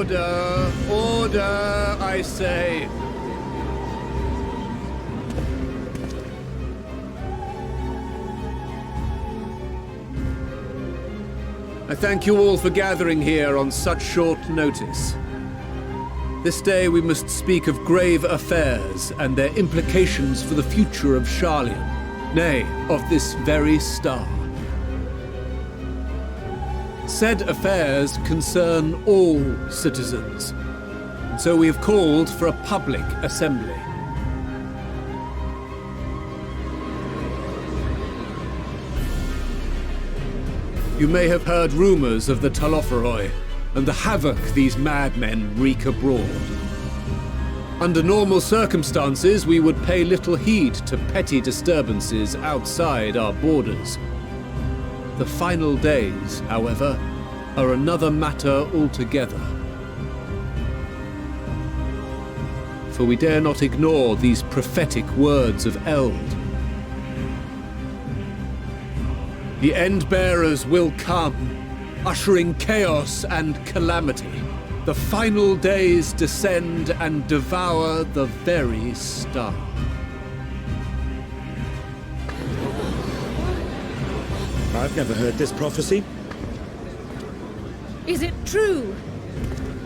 Order! Order, I say! I thank you all for gathering here on such short notice. This day we must speak of grave affairs and their implications for the future of Sharlayan, nay, of this very star. Said affairs concern all citizens, and so we have called for a public assembly. You may have heard rumors of the Talopheroi and the havoc these madmen wreak abroad. Under normal circumstances, we would pay little heed to petty disturbances outside our borders. The final days, however, are another matter altogether. For we dare not ignore these prophetic words of Eld. The Endbearers will come, ushering chaos and calamity. The final days descend and devour the very star. I've never heard this prophecy. Is it true?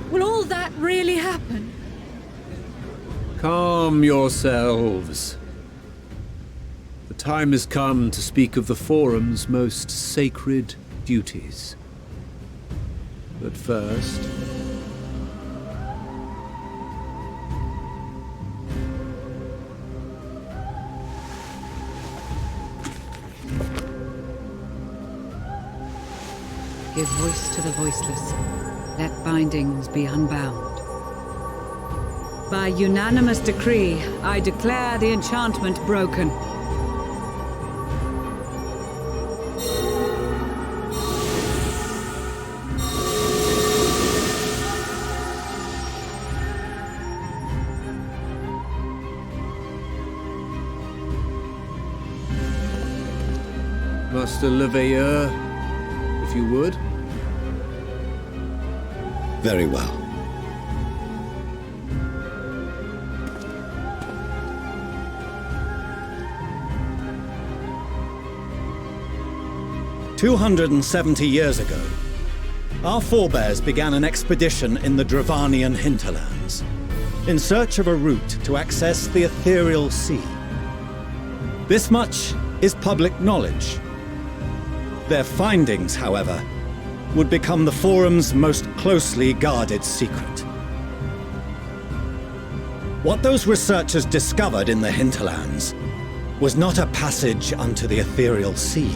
Will all that really happen? Calm yourselves. The time has come to speak of the Forum's most sacred duties. But first... Give voice to the voiceless. Let bindings be unbound. By unanimous decree, I declare the enchantment broken. Master Leveilleur, if you would. Very well. "270 years ago, our forebears began an expedition in the Dravanian hinterlands, in search of a route to access the Ethereal Sea. This much is public knowledge. Their findings, however, would become the Forum's most closely guarded secret. What those researchers discovered in the hinterlands was not a passage unto the Ethereal Sea,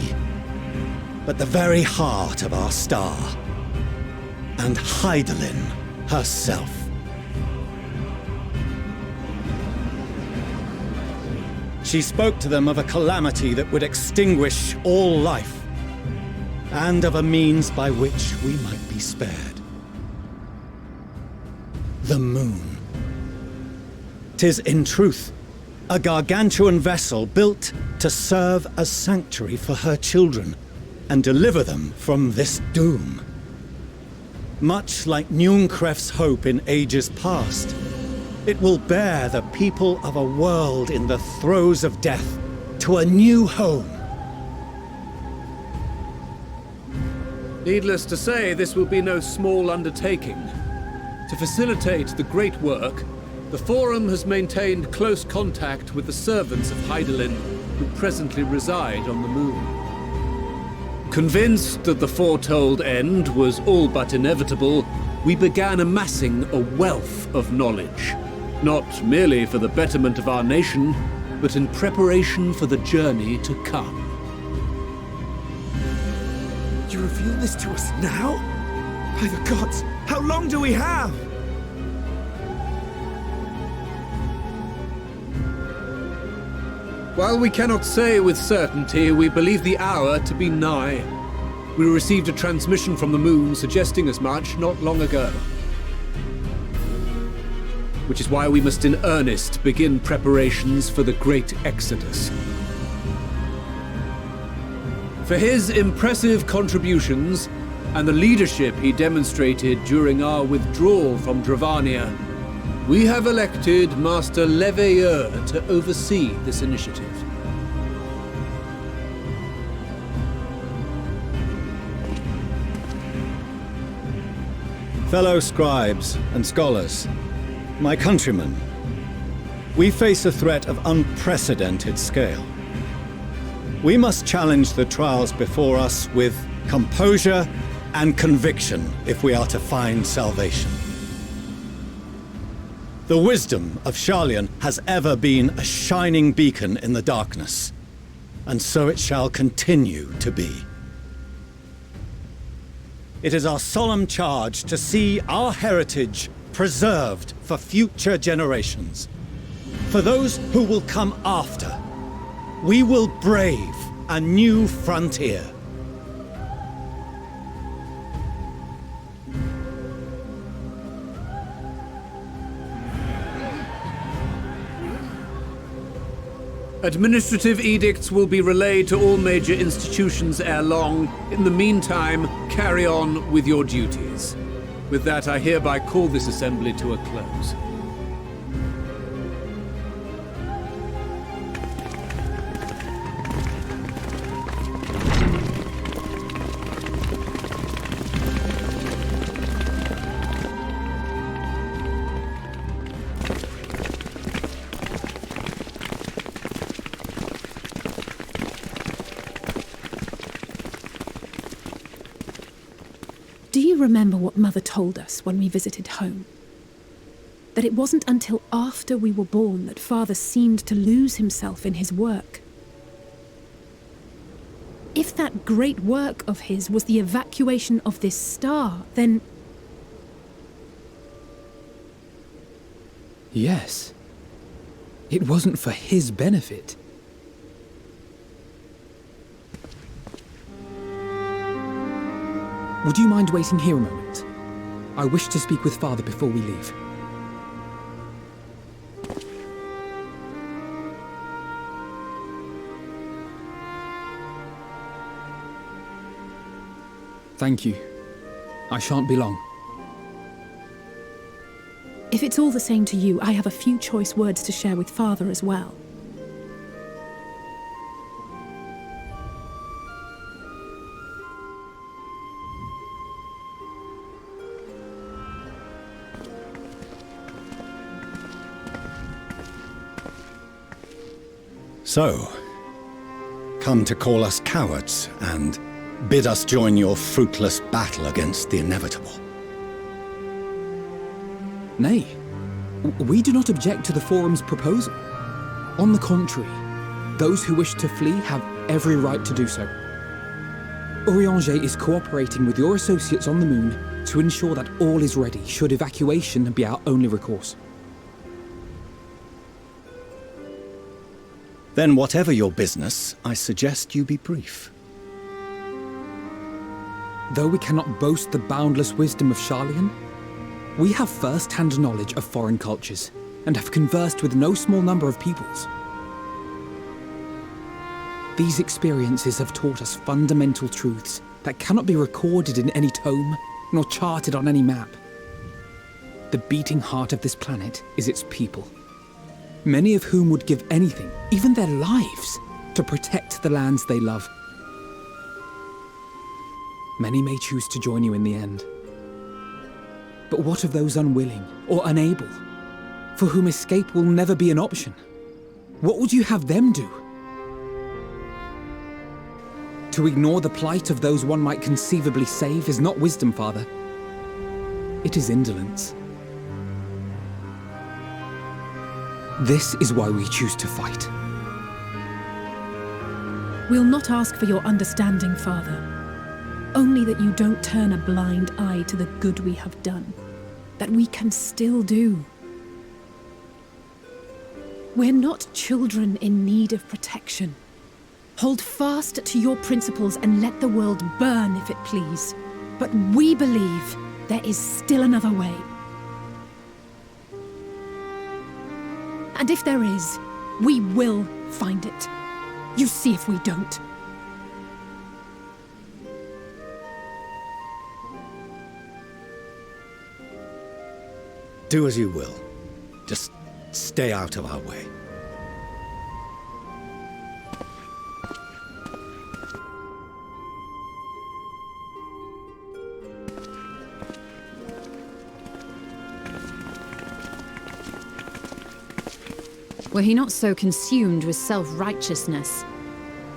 but the very heart of our star, and Hydaelyn herself. She spoke to them of a calamity that would extinguish all life, and of a means by which we might be spared. The moon. 'Tis in truth a gargantuan vessel built to serve as sanctuary for her children and deliver them from this doom. Much like Nunkref's hope in ages past, it will bear the people of a world in the throes of death to a new home. Needless to say, this will be no small undertaking. To facilitate the great work, the Forum has maintained close contact with the servants of Hydaelyn, who presently reside on the moon. Convinced that the foretold end was all but inevitable, we began amassing a wealth of knowledge, not merely for the betterment of our nation, but in preparation for the journey to come. You reveal this to us now? By the gods, how long do we have? While we cannot say with certainty, we believe the hour to be nigh. We received a transmission from the moon suggesting as much not long ago. Which is why we must in earnest begin preparations for the great exodus. For his impressive contributions, and the leadership he demonstrated during our withdrawal from Dravania, we have elected Master Leveilleur to oversee this initiative. Fellow scribes and scholars, my countrymen, we face a threat of unprecedented scale. We must challenge the trials before us with composure and conviction if we are to find salvation. The wisdom of Sharlayan has ever been a shining beacon in the darkness, and so it shall continue to be. It is our solemn charge to see our heritage preserved for future generations. For those who will come after, we will brave a new frontier. Administrative edicts will be relayed to all major institutions ere long. In the meantime, carry on with your duties. With that, I hereby call this assembly to a close. Do you remember what Mother told us when we visited home? That it wasn't until after we were born that Father seemed to lose himself in his work. If that great work of his was the evacuation of this star, then... Yes. It wasn't for his benefit. Would you mind waiting here a moment? I wish to speak with Father before we leave. Thank you. I shan't be long. If it's all the same to you, I have a few choice words to share with Father as well. So, come to call us cowards and bid us join your fruitless battle against the inevitable. Nay, we do not object to the Forum's proposal. On the contrary, those who wish to flee have every right to do so. Urianger is cooperating with your associates on the moon to ensure that all is ready should evacuation be our only recourse. Then whatever your business, I suggest you be brief. Though we cannot boast the boundless wisdom of Sharlayan, we have first-hand knowledge of foreign cultures, and have conversed with no small number of peoples. These experiences have taught us fundamental truths that cannot be recorded in any tome, nor charted on any map. The beating heart of this planet is its people, many of whom would give anything, even their lives, to protect the lands they love. Many may choose to join you in the end. But what of those unwilling or unable, for whom escape will never be an option? What would you have them do? To ignore the plight of those one might conceivably save is not wisdom, Father. It is indolence. This is why we choose to fight. We'll not ask for your understanding, Father. Only that you don't turn a blind eye to the good we have done. That we can still do. We're not children in need of protection. Hold fast to your principles and let the world burn if it please. But we believe there is still another way. And if there is, we will find it. You see if we don't. Do as you will. Just stay out of our way. Were he not so consumed with self-righteousness,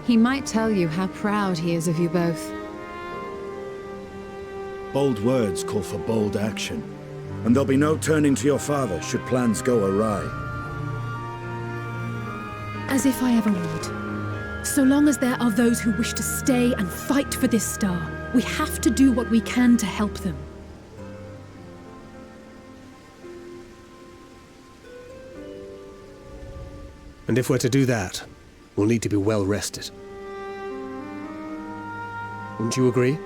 he might tell you how proud he is of you both. Bold words call for bold action. And there'll be no turning to your father should plans go awry. As if I ever would. So long as there are those who wish to stay and fight for this star, we have to do what we can to help them. And if we're to do that, we'll need to be well rested. Wouldn't you agree?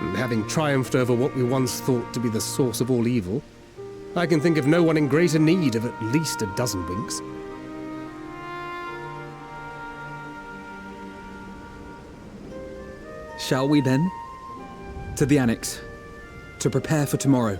And having triumphed over what we once thought to be the source of all evil, I can think of no one in greater need of at least a dozen winks. Shall we then? To the Annex, to prepare for tomorrow.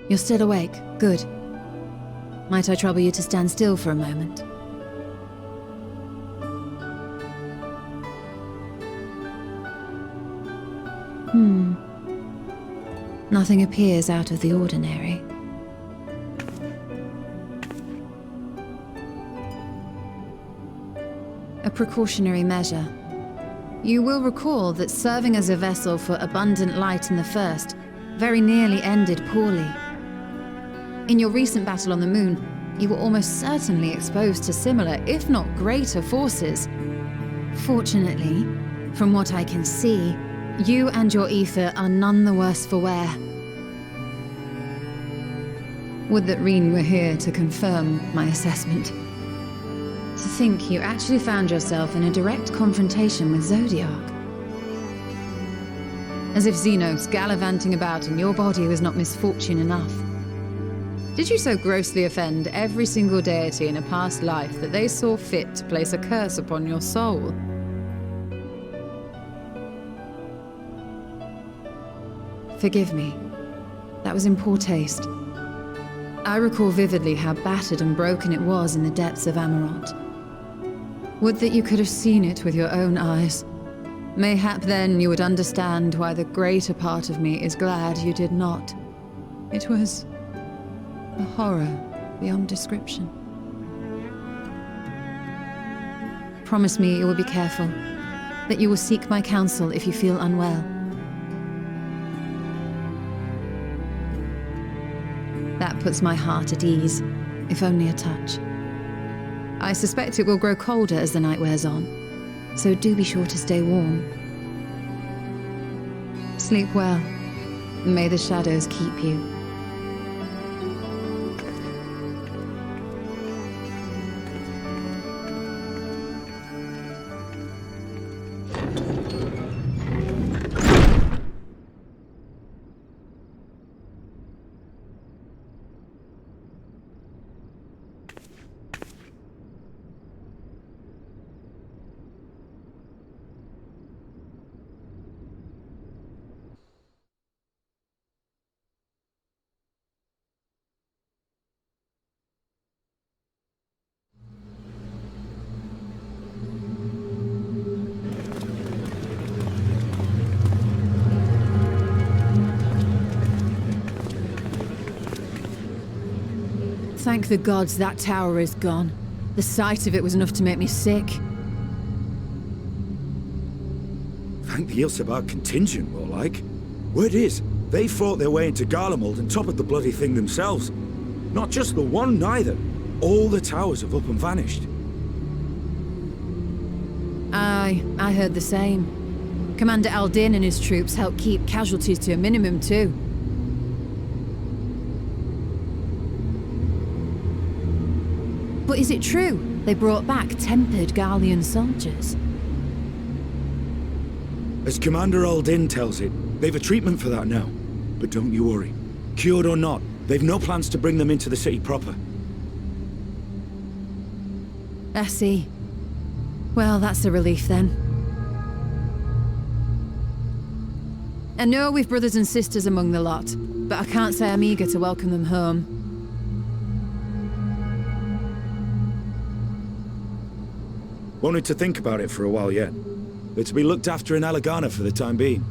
You're still awake. Good. Might I trouble you to stand still for a moment? Nothing appears out of the ordinary. A precautionary measure. You will recall that serving as a vessel for abundant light in the First very nearly ended poorly. In your recent battle on the moon, you were almost certainly exposed to similar, if not greater, forces. Fortunately, from what I can see, you and your ether are none the worse for wear. Would that Reen were here to confirm my assessment. To think you actually found yourself in a direct confrontation with Zodiark. As if Xenos gallivanting about in your body was not misfortune enough. Did you so grossly offend every single deity in a past life that they saw fit to place a curse upon your soul? Forgive me. That was in poor taste. I recall vividly how battered and broken it was in the depths of Amarant. Would that you could have seen it with your own eyes. Mayhap then you would understand why the greater part of me is glad you did not. It was a horror beyond description. Promise me you will be careful, that you will seek my counsel if you feel unwell. That puts my heart at ease, if only a touch. I suspect it will grow colder as the night wears on, so do be sure to stay warm. Sleep well. May the shadows keep you. Thank the gods that tower is gone. The sight of it was enough to make me sick. Thank the Ilsabar contingent, more like. Word is, they fought their way into Garlemald and toppled the bloody thing themselves. Not just the one, neither. All the towers have up and vanished. Aye, I heard the same. Commander Aldin and his troops helped keep casualties to a minimum, too. But is it true they brought back tempered Garlean soldiers? As Commander Aldin tells it, they've a treatment for that now. But don't you worry. Cured or not, they've no plans to bring them into the city proper. I see. Well, that's a relief then. I know we've brothers and sisters among the lot, but I can't say I'm eager to welcome them home. Wanted to think about it for a while yet. They're to be looked after in Alagana for the time being.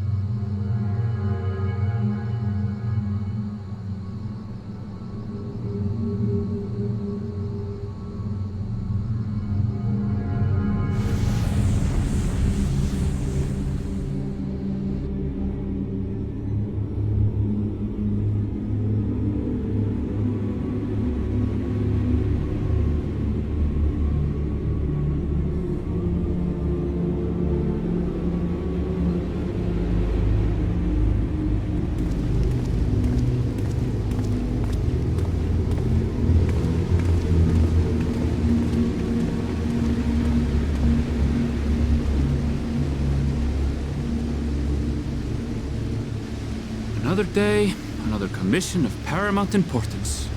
Another day, another commission of paramount importance.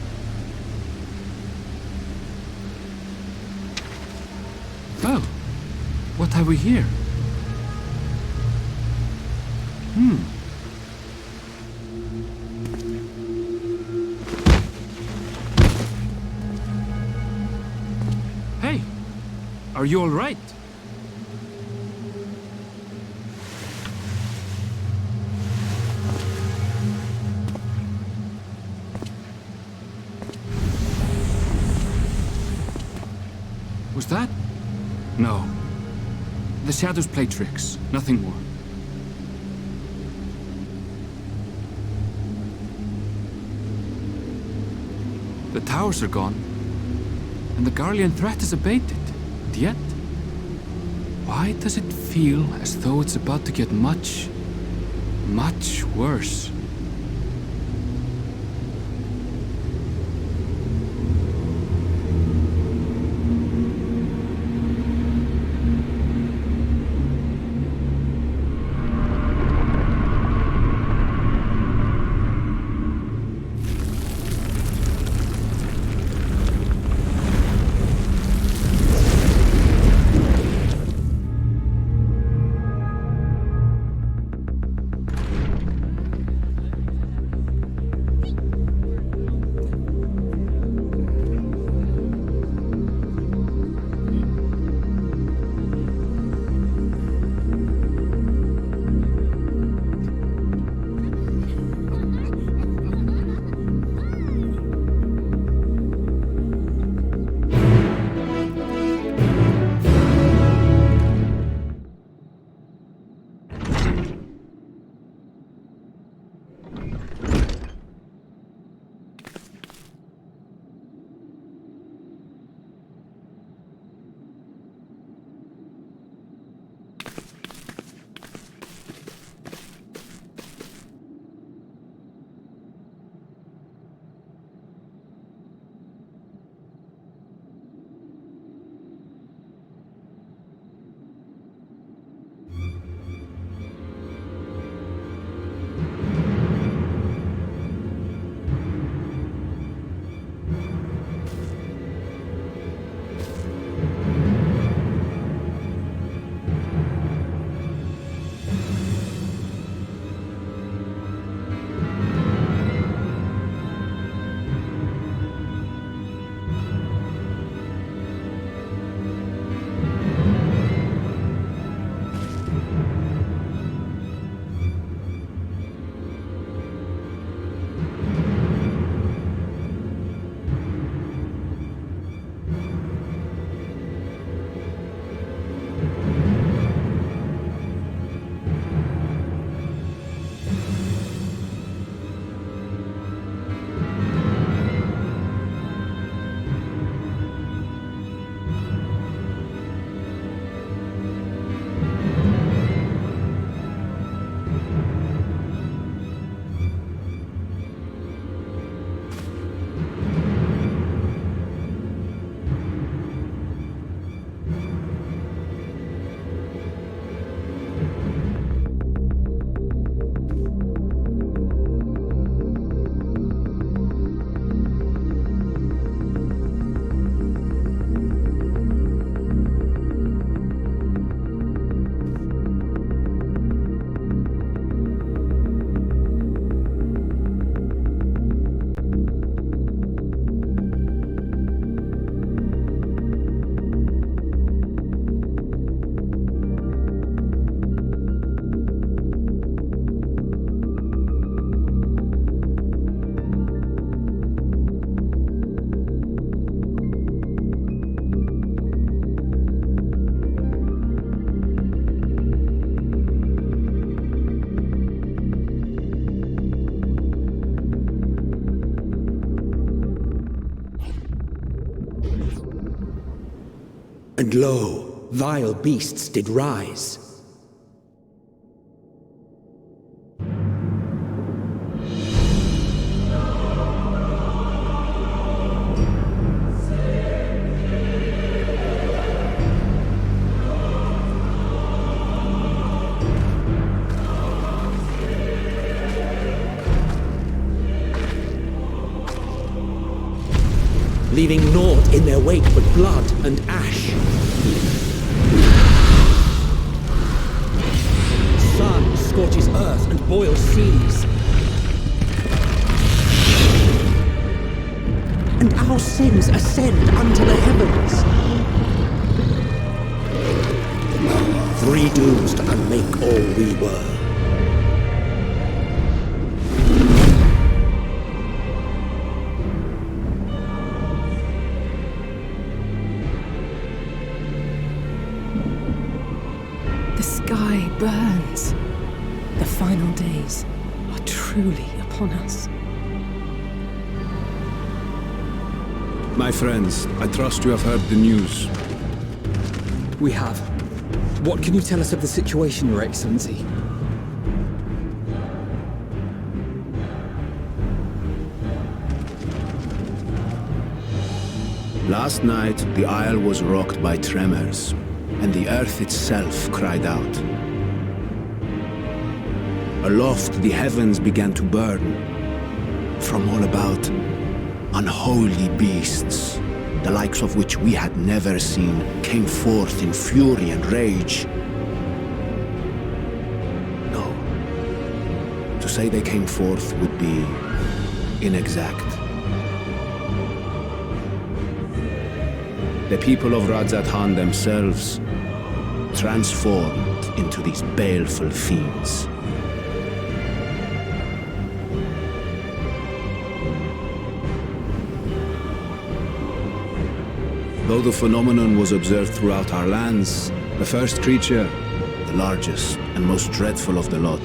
Oh, what have we here? Hey, are you all right? Was that? No. The shadows play tricks, nothing more. The towers are gone, and the Garlean threat is abated. And yet, why does it feel as though it's about to get much, much worse? And lo, vile beasts did rise. Leaving naught in their wake but blood and ash. Sun scorches earth and boils seas. And our sins ascend unto the heavens. Three dooms to unmake all we were. Burns. The final days are truly upon us. My friends, I trust you have heard the news. We have. What can you tell us of the situation, Your Excellency? Last night, the Isle was rocked by tremors, and the earth itself cried out. Aloft, the heavens began to burn. From all about, unholy beasts, the likes of which we had never seen, came forth in fury and rage. No. To say they came forth would be inexact. The people of Radzat-Han themselves transformed into these baleful fiends. Though the phenomenon was observed throughout our lands, the first creature, the largest and most dreadful of the lot,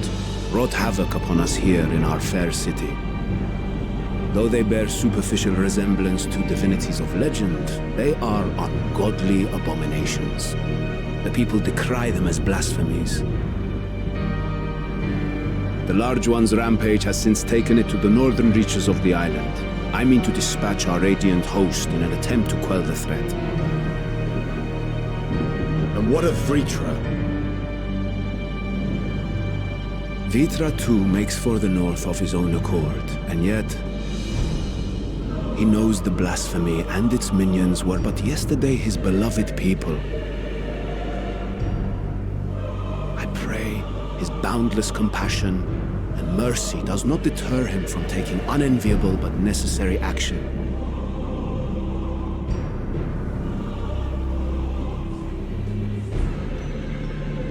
wrought havoc upon us here in our fair city. Though they bear superficial resemblance to divinities of legend, they are ungodly abominations. The people decry them as blasphemies. The large one's rampage has since taken it to the northern reaches of the island. I mean to dispatch our radiant host in an attempt to quell the threat. And what of Vritra? Vritra too makes for the north of his own accord, and yet he knows the blasphemy and its minions were but yesterday his beloved people. I pray his boundless compassion and mercy does not deter him from taking unenviable but necessary action.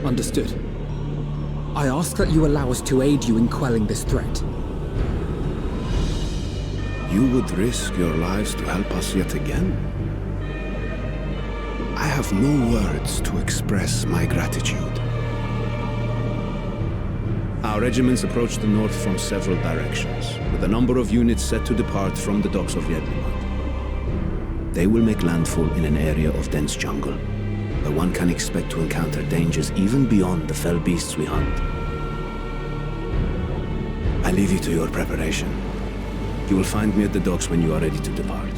Understood. I ask that you allow us to aid you in quelling this threat. You would risk your lives to help us yet again? I have no words to express my gratitude. Our regiments approach the north from several directions, with a number of units set to depart from the docks of Yedlimad. They will make landfall in an area of dense jungle, where one can expect to encounter dangers even beyond the fell beasts we hunt. I leave you to your preparation. You will find me at the docks when you are ready to depart.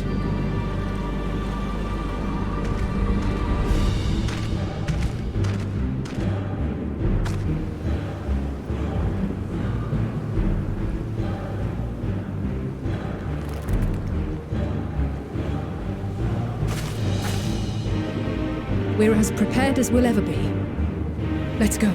We're as prepared as we'll ever be. Let's go.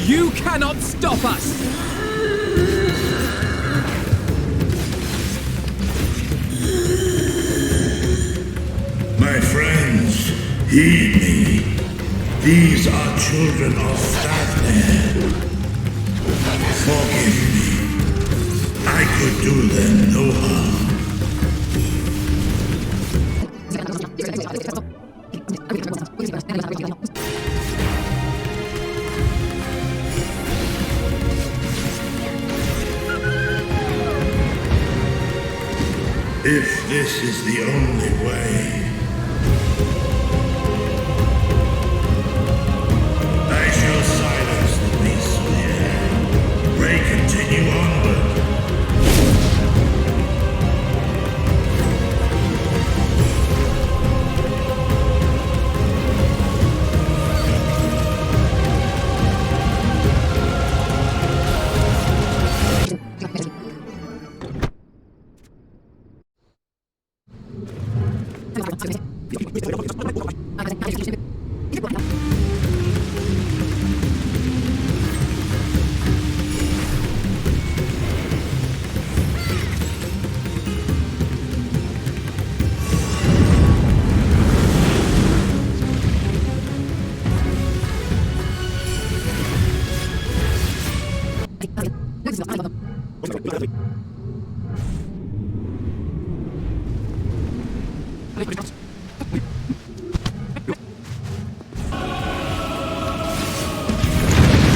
You cannot stop us! My friends, heed me. These are children of Aflame. Forgive me. I could do them no harm. If this is the only way, I shall silence the beasts of the air. Pray continue onward.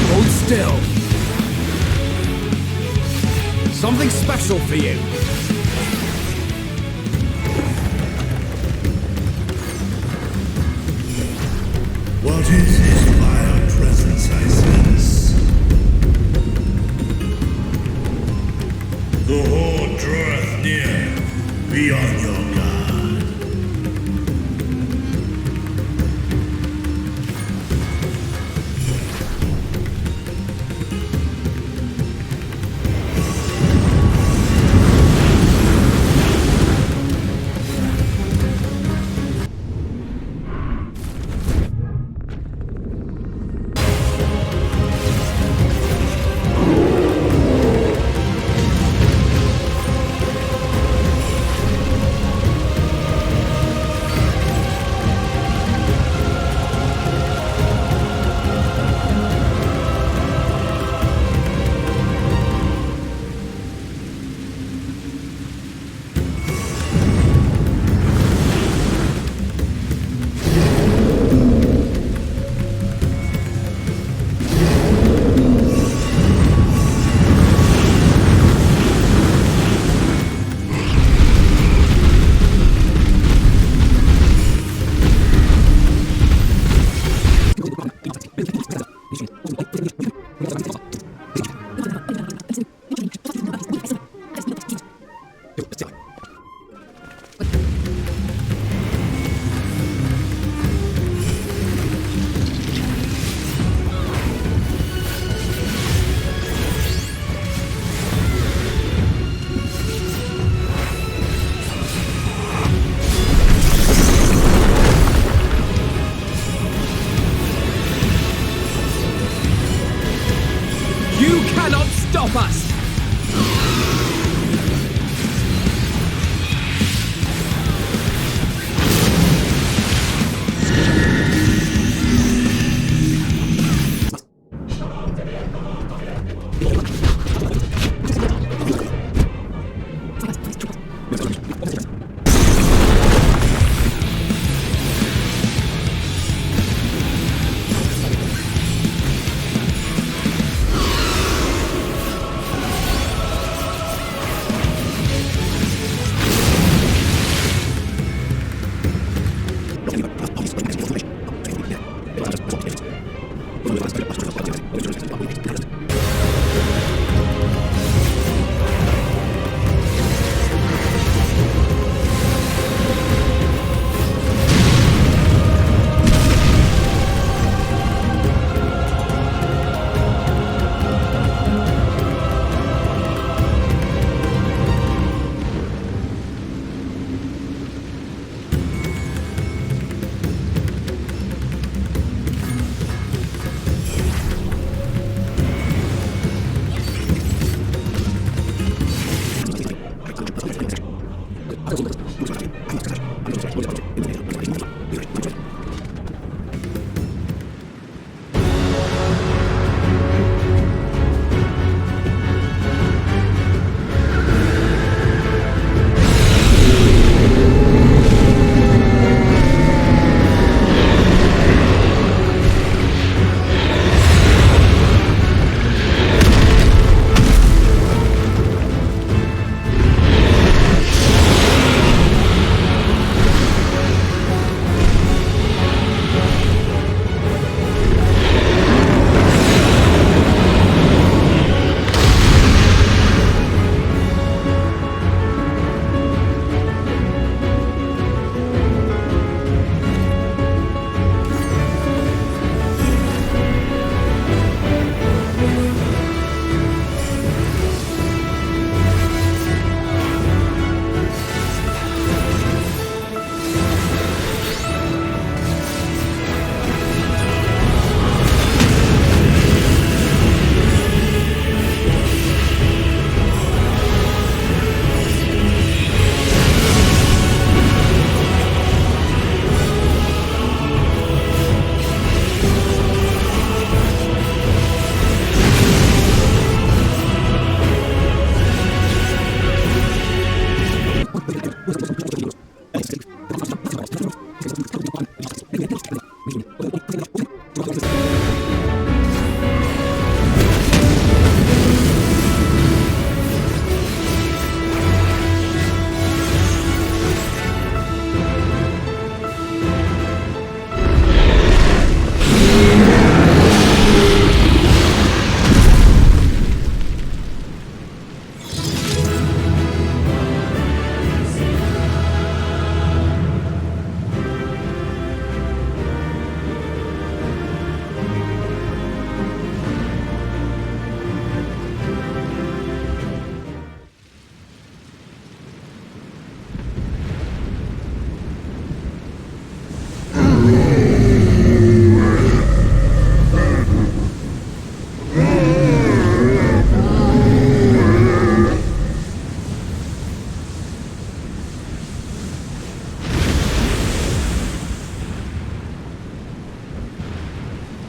Hold still. Something special for you. What is this vile presence I sense? The horde draweth near. Be on your guard.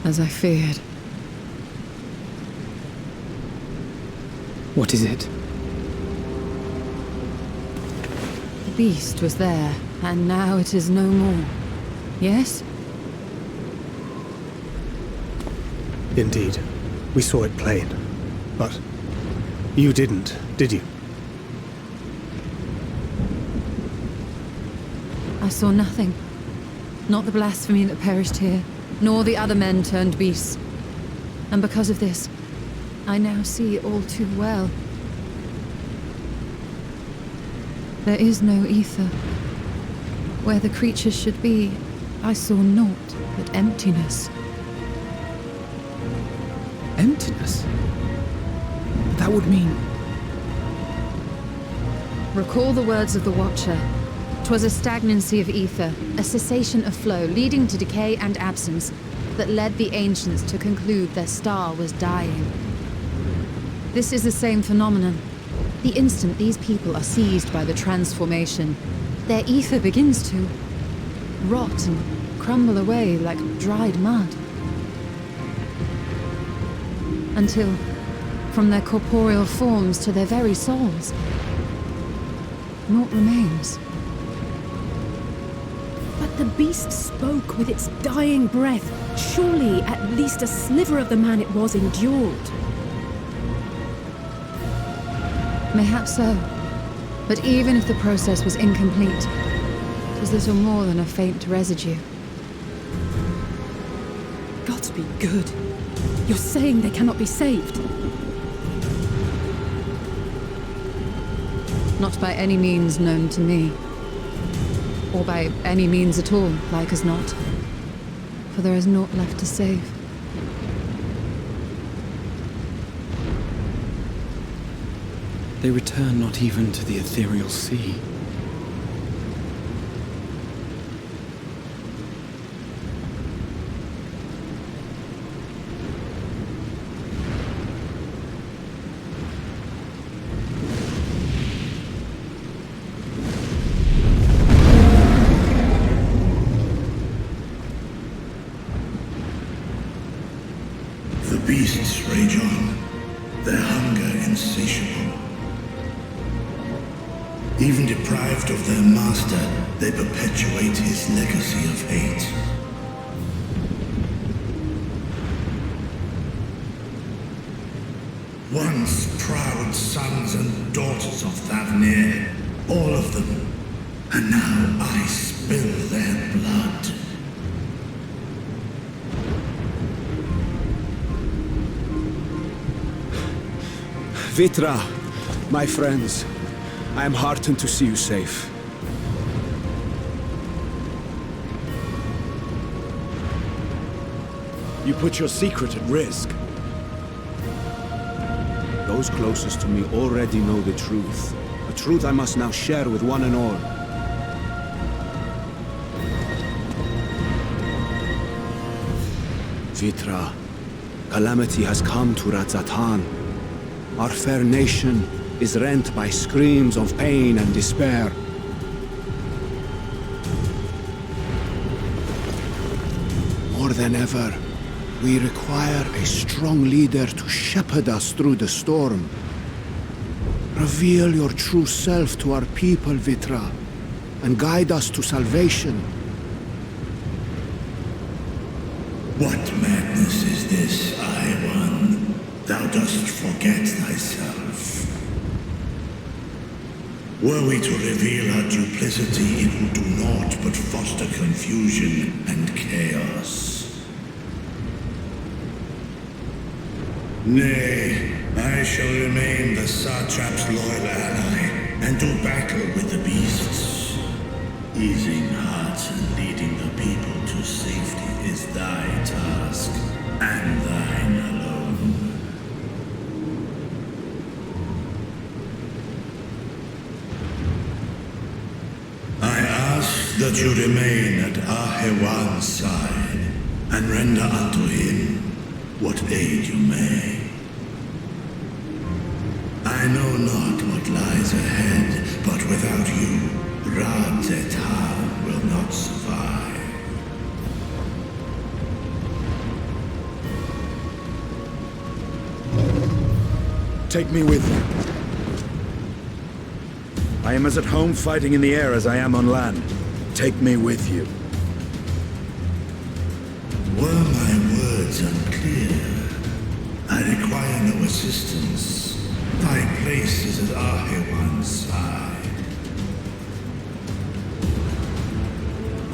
As I feared. What is it? The beast was there, and now it is no more. Yes? Indeed. We saw it plain. But you didn't, did you? I saw nothing. Not the blasphemy that perished here, nor the other men turned beasts. And because of this, I now see all too well. There is no ether. Where the creatures should be, I saw naught but emptiness. Emptiness? That would mean... Recall the words of the Watcher. 'Twas a stagnancy of ether, a cessation of flow, leading to decay and absence, that led the ancients to conclude their star was dying. This is the same phenomenon. The instant these people are seized by the transformation, their ether begins to rot and crumble away like dried mud. Until, from their corporeal forms to their very souls, naught remains. But the beast spoke with its dying breath. Surely at least a sliver of the man it was endured. Mayhaps so. But even if the process was incomplete, it was little more than a faint residue. Gods be good. You're saying they cannot be saved? Not by any means known to me. Or by any means at all, like as not. For there is naught left to save. They return not even to the ethereal sea. The beasts rage on, their hunger insatiable. Even deprived of their master, they perpetuate his legacy of hate. Once proud sons and daughters of Thavnir, all of them, and now I spill their blood. Vitra, my friends, I am heartened to see you safe. You put your secret at risk. Those closest to me already know the truth. A truth I must now share with one and all. Vitra, calamity has come to Radzatan. Our fair nation is rent by screams of pain and despair. More than ever, we require a strong leader to shepherd us through the storm. Reveal your true self to our people, Vitra, and guide us to salvation. What madness is this, I-One? Thou dost forget thyself. Were we to reveal our duplicity, it would do naught but foster confusion and chaos. Nay, I shall remain the Satrap's loyal ally, and do battle with the beasts. Easing hearts and leading the people to safety is thy task, and thine alone. I ask that you remain at Ahewan's side, and render unto him what aid you may. I know not what lies ahead, but without you, Radzatan will not survive. Take me with you. I am as at home fighting in the air as I am on land. Take me with you. Were my words unclear? I require no assistance. Thy place is at Ahewan's side.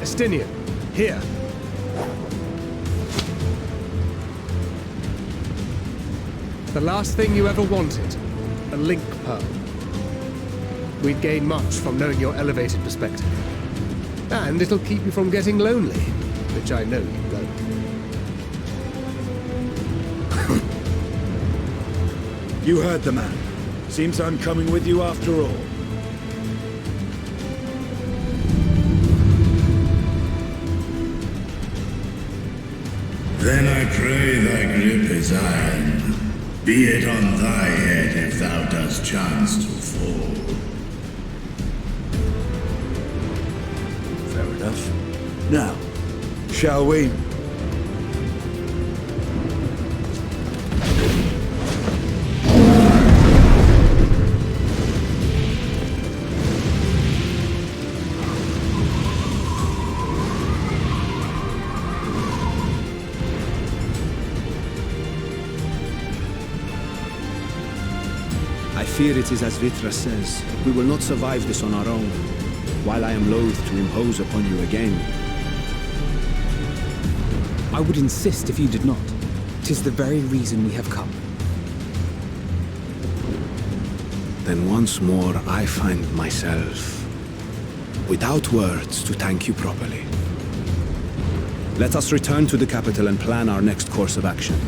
Estinian, here. The last thing you ever wanted, a link pearl. We'd gain much from knowing your elevated perspective. And it'll keep you from getting lonely, which I know you won't. You heard the man. Seems I'm coming with you after all. Then I pray thy grip is iron. Be it on thy head if thou dost chance to fall. Fair enough. Now, shall we? fear it is as Vitra says. We will not survive this on our own. While I am loath to impose upon you again. I would insist if you did not. 'Tis the very reason we have come. Then once more I find myself without words to thank you properly. Let us return to the capital and plan our next course of action.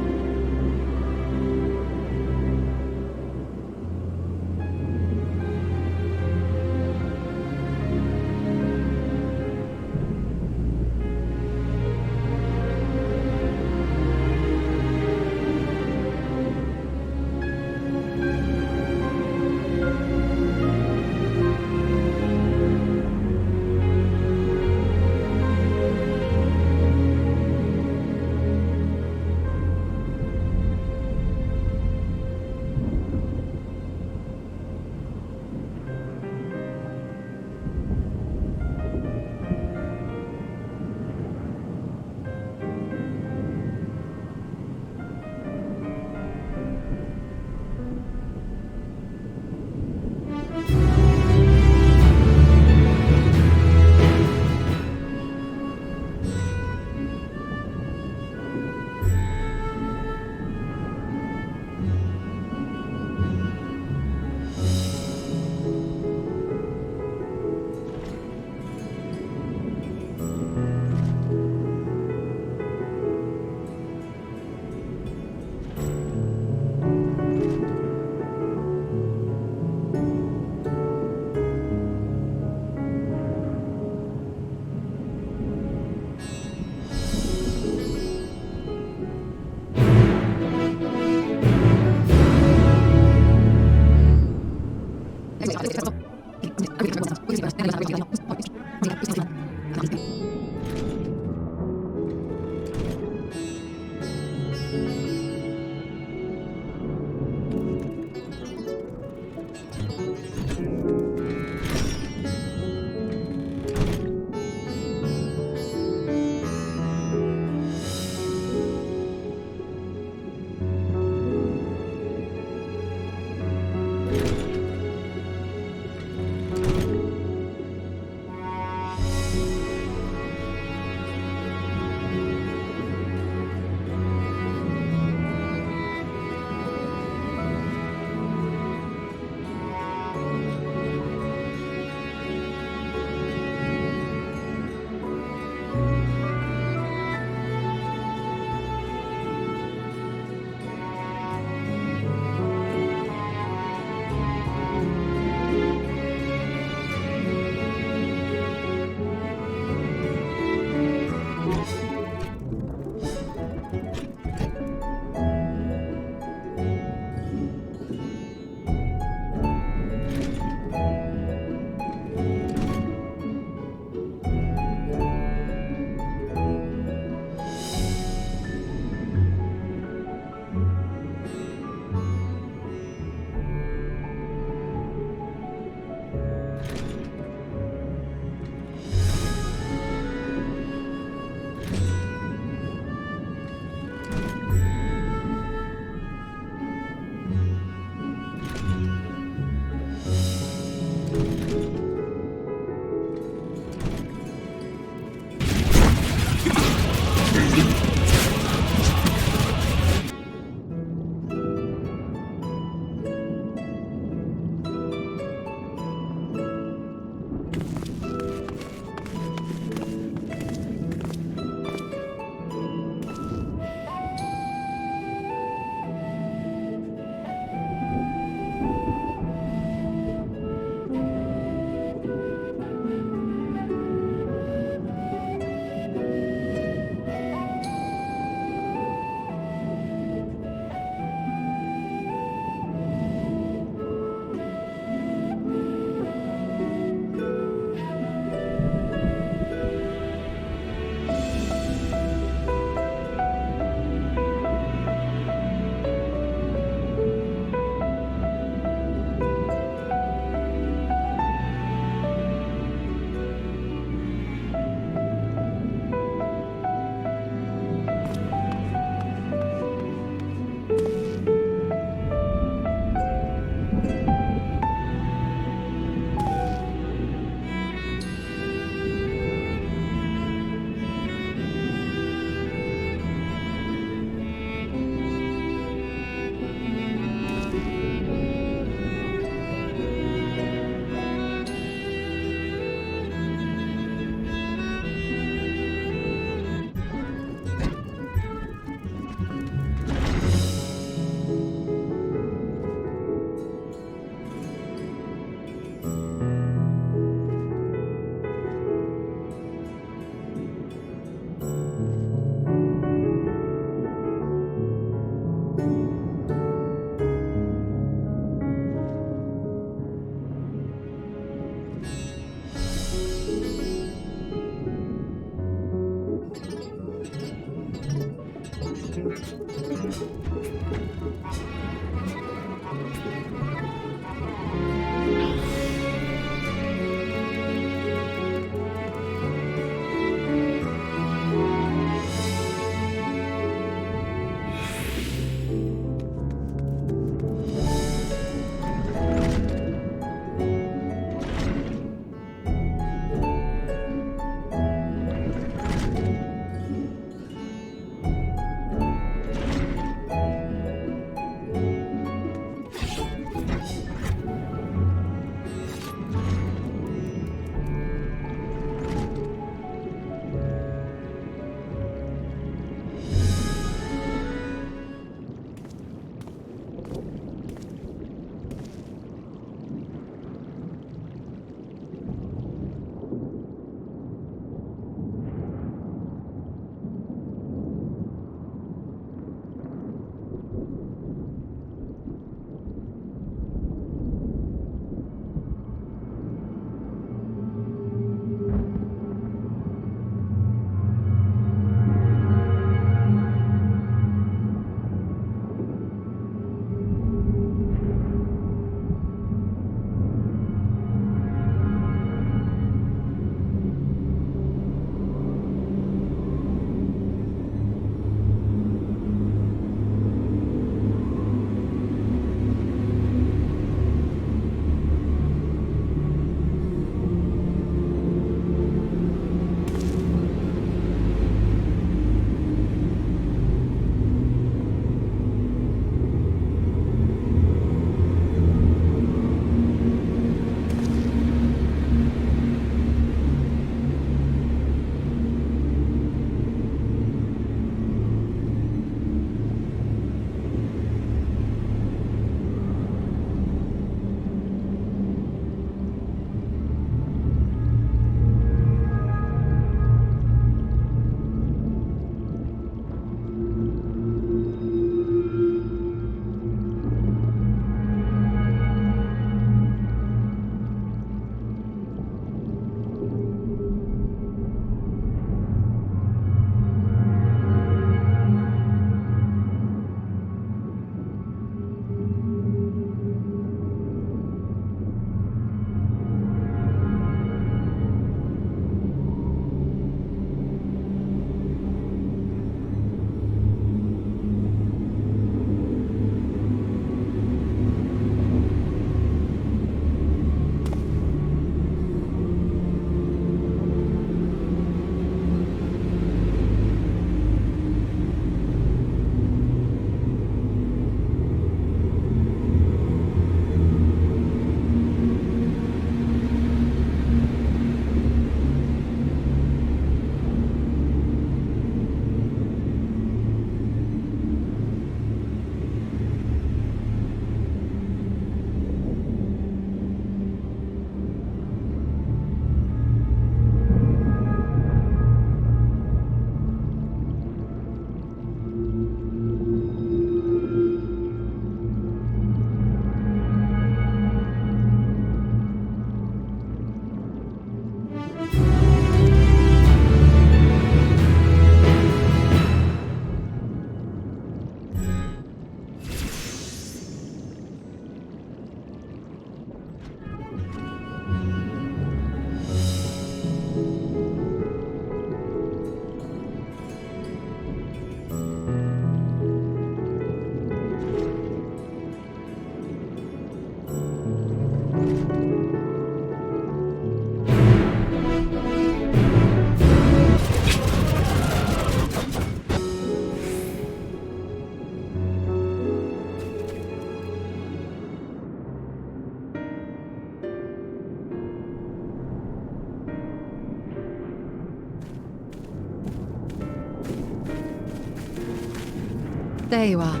There you are.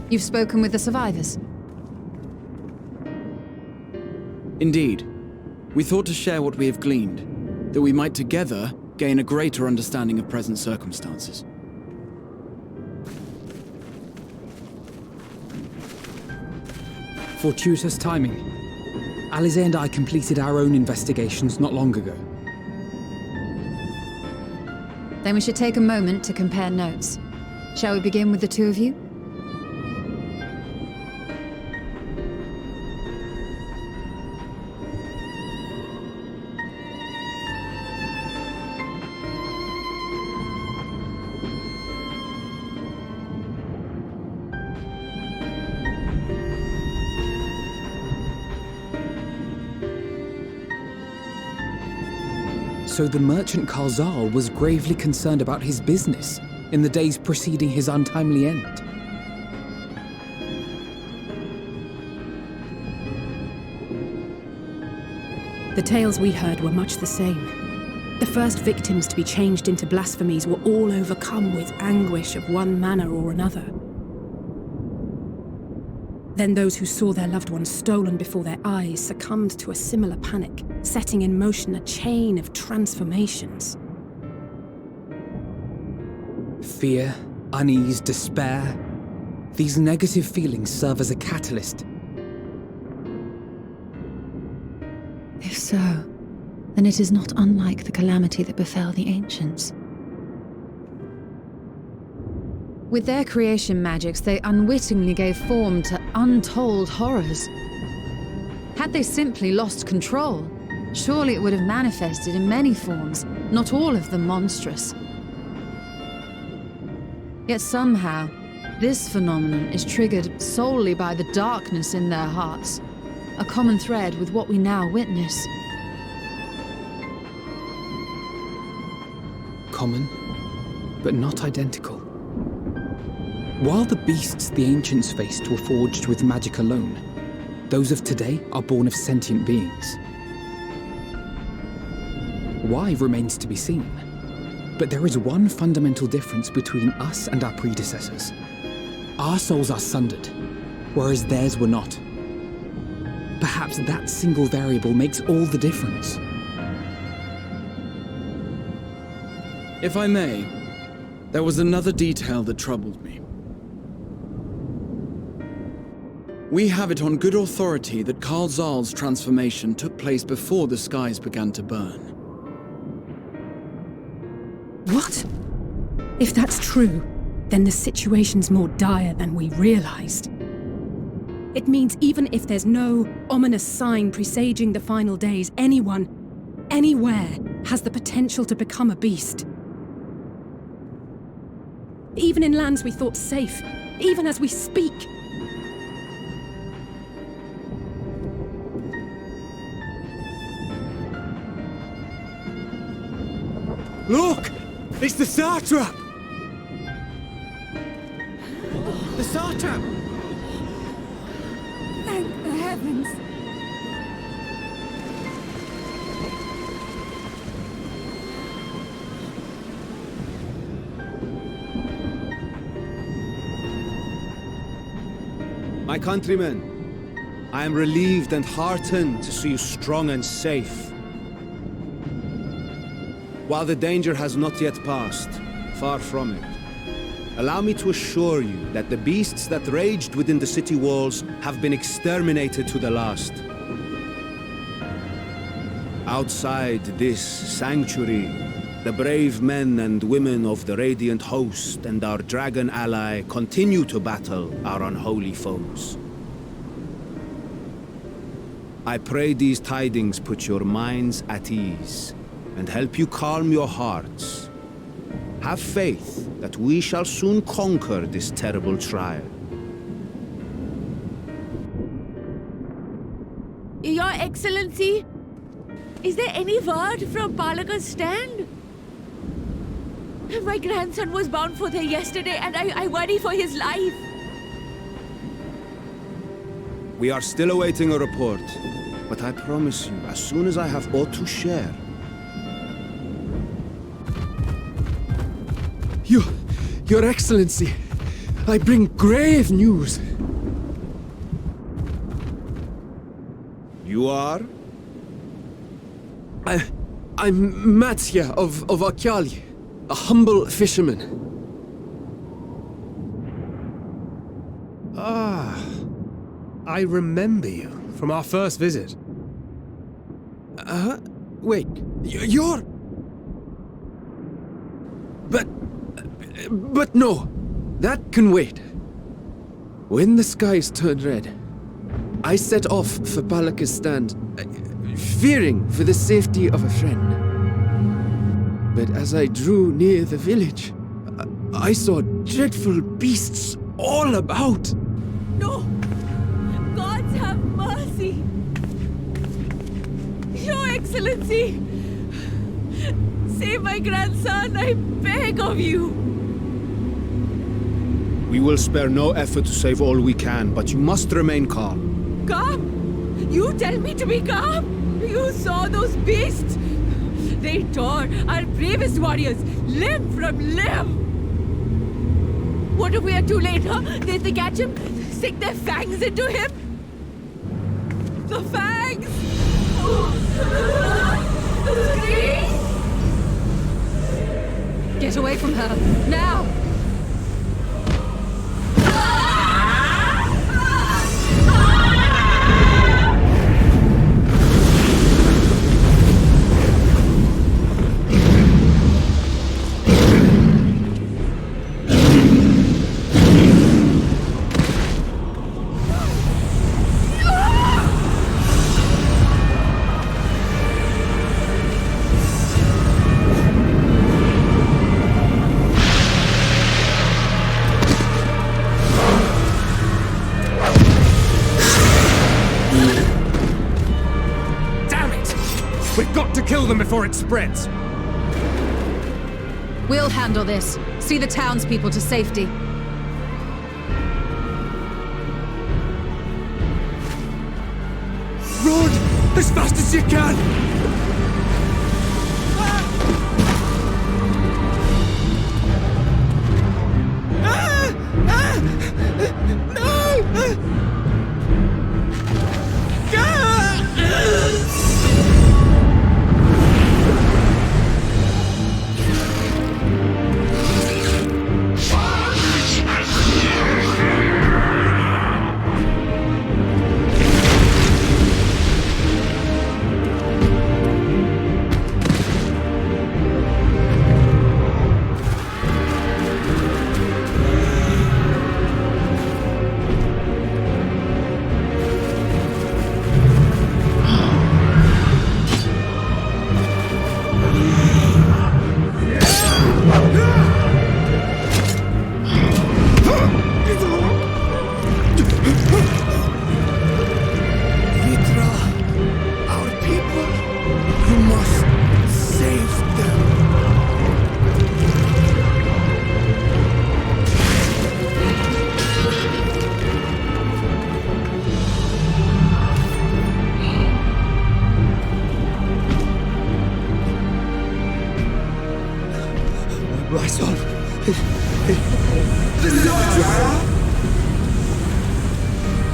You've spoken with the survivors. Indeed. We thought to share what we have gleaned, that we might together gain a greater understanding of present circumstances. Fortuitous timing. Alize and I completed our own investigations not long ago. Then we should take a moment to compare notes. Shall we begin with the two of you? So the merchant Karzal was gravely concerned about his business in the days preceding his untimely end. The tales we heard were much the same. The first victims to be changed into blasphemies were all overcome with anguish of one manner or another. Then those who saw their loved ones stolen before their eyes succumbed to a similar panic, setting in motion a chain of transformations. Fear, unease, despair. These negative feelings serve as a catalyst. If so, then it is not unlike the calamity that befell the ancients. With their creation magics, they unwittingly gave form to untold horrors. Had they simply lost control, surely it would have manifested in many forms, not all of them monstrous. Yet somehow, this phenomenon is triggered solely by the darkness in their hearts, a common thread with what we now witness. Common, but not identical. While the beasts the ancients faced were forged with magic alone, those of today are born of sentient beings. Why remains to be seen, but there is one fundamental difference between us and our predecessors. Our souls are sundered, whereas theirs were not. Perhaps that single variable makes all the difference. If I may, there was another detail that troubled me. We have it on good authority that Karzal's transformation took place before the skies began to burn. What? If that's true, then the situation's more dire than we realized. It means even if there's no ominous sign presaging the final days, anyone, anywhere, has the potential to become a beast. Even in lands we thought safe, even as we speak. Look! It's the Satrap! The Satrap! Thank the heavens! My countrymen, I am relieved and heartened to see you strong and safe. While the danger has not yet passed, far from it, allow me to assure you that the beasts that raged within the city walls have been exterminated to the last. Outside this sanctuary, the brave men and women of the Radiant Host and our dragon ally continue to battle our unholy foes. I pray these tidings put your minds at ease and help you calm your hearts. Have faith that we shall soon conquer this terrible trial. Your Excellency, is there any word from Palaka's stand? My grandson was bound for there yesterday and I worry for his life. We are still awaiting a report, but I promise you, as soon as I have aught to share. Your Excellency, I bring grave news. You are? I'm Matsya of Akyali, a humble fisherman. Ah, I remember you from our first visit. Wait, you're... But no, that can wait. When the skies turned red, I set off for Palaka's stand, fearing for the safety of a friend. But as I drew near the village, I saw dreadful beasts all about. No! Gods have mercy! Your Excellency! Save my grandson, I beg of you! We will spare no effort to save all we can, but you must remain calm. Calm? You tell me to be calm? You saw those beasts? They tore our bravest warriors limb from limb! What if we are too late, huh? They catch him, stick their fangs into him? The fangs! The screams! Get away from her, now! Kill them before it spreads. We'll handle this. See the townspeople to safety. Run! As fast as you can!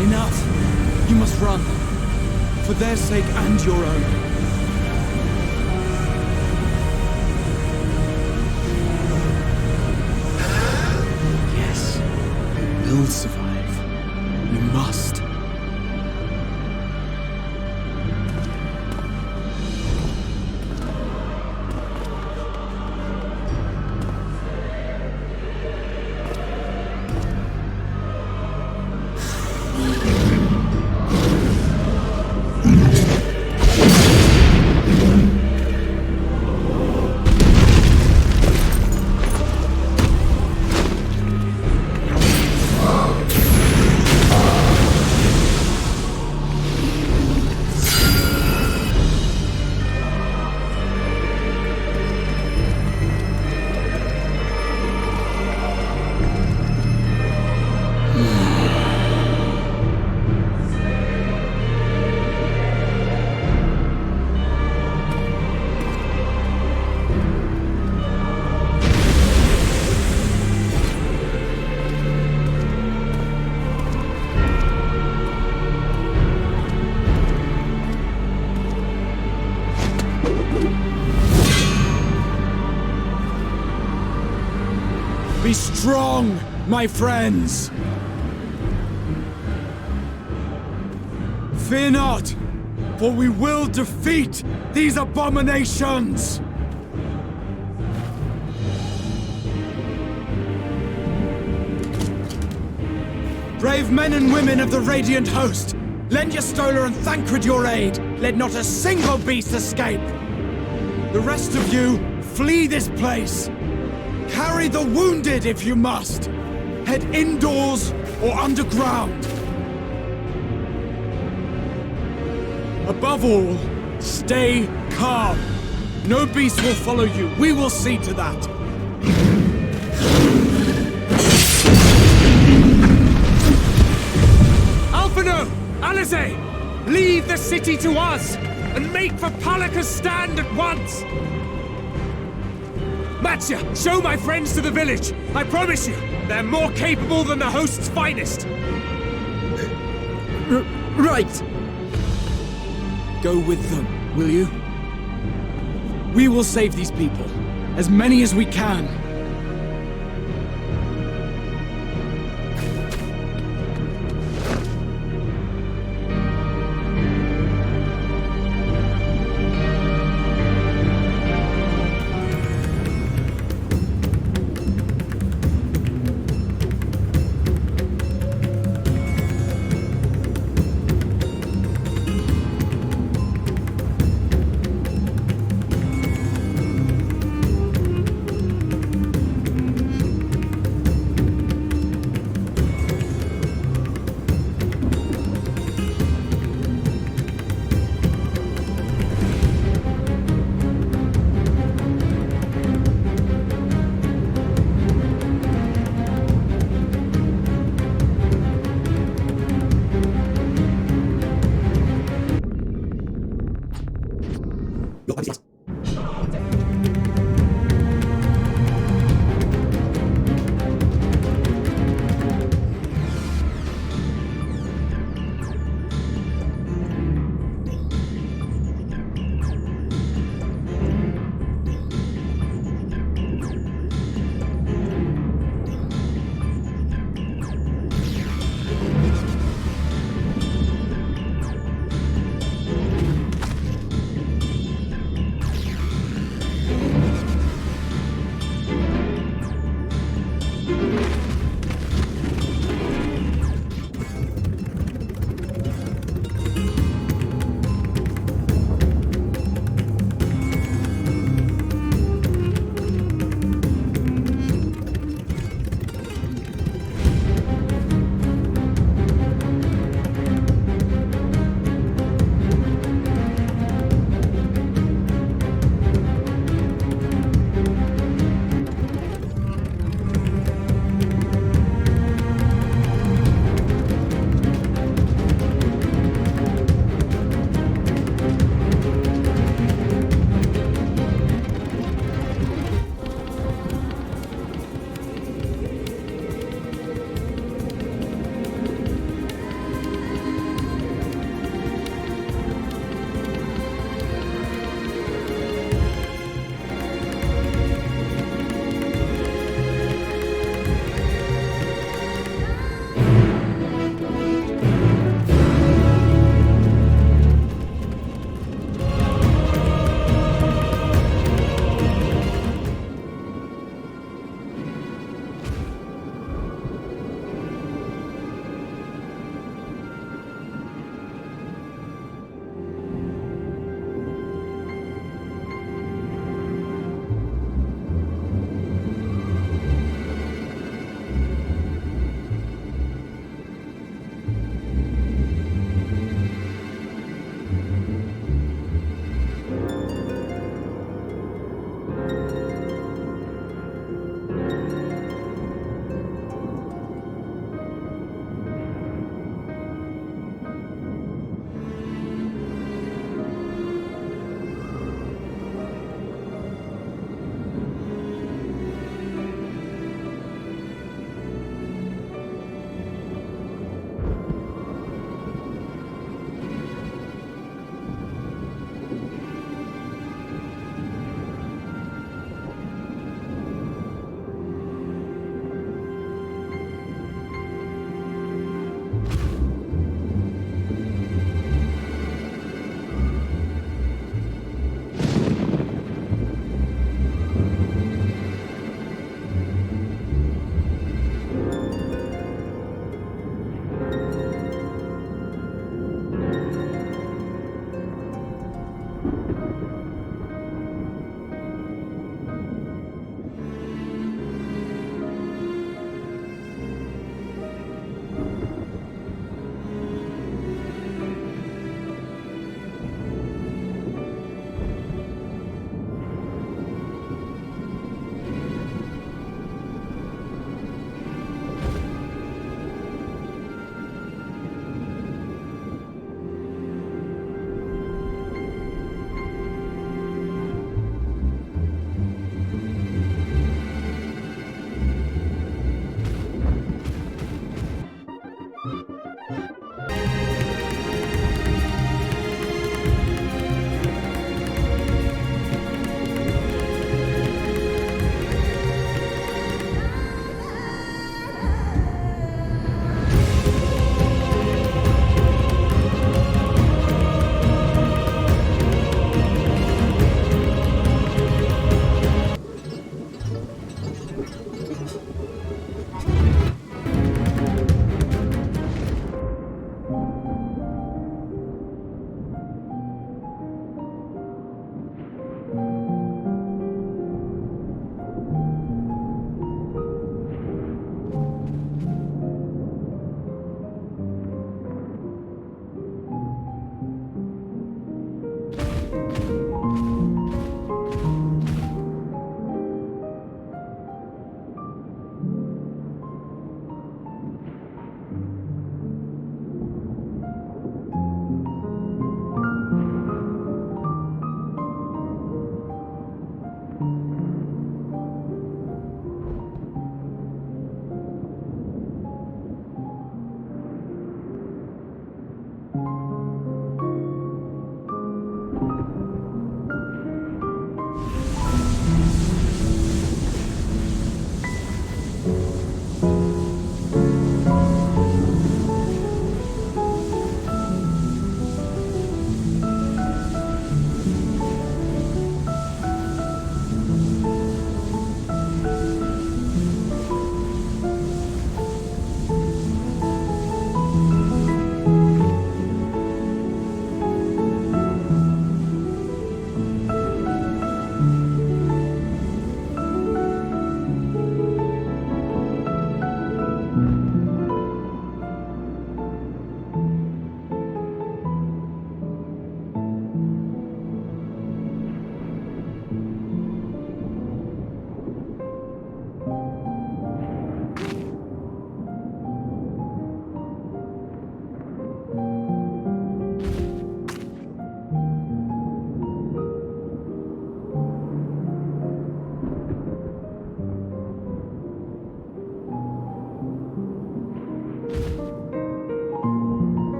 Enough! You must run. For their sake and your own. Yes. We'll survive. We must. Be strong, my friends! Fear not, for we will defeat these abominations! Brave men and women of the Radiant Host, lend your Stola and Thancred your aid. Let not a single beast escape. The rest of you, flee this place. Carry the wounded if you must. Head indoors or underground. Above all, stay calm. No beast will follow you. We will see to that. Alphino! Alize! Leave the city to us, and make for Palaka's stand at once! Matya, show my friends to the village! I promise you, they're more capable than the host's finest! Right! Go with them, will you? We will save these people. As many as we can.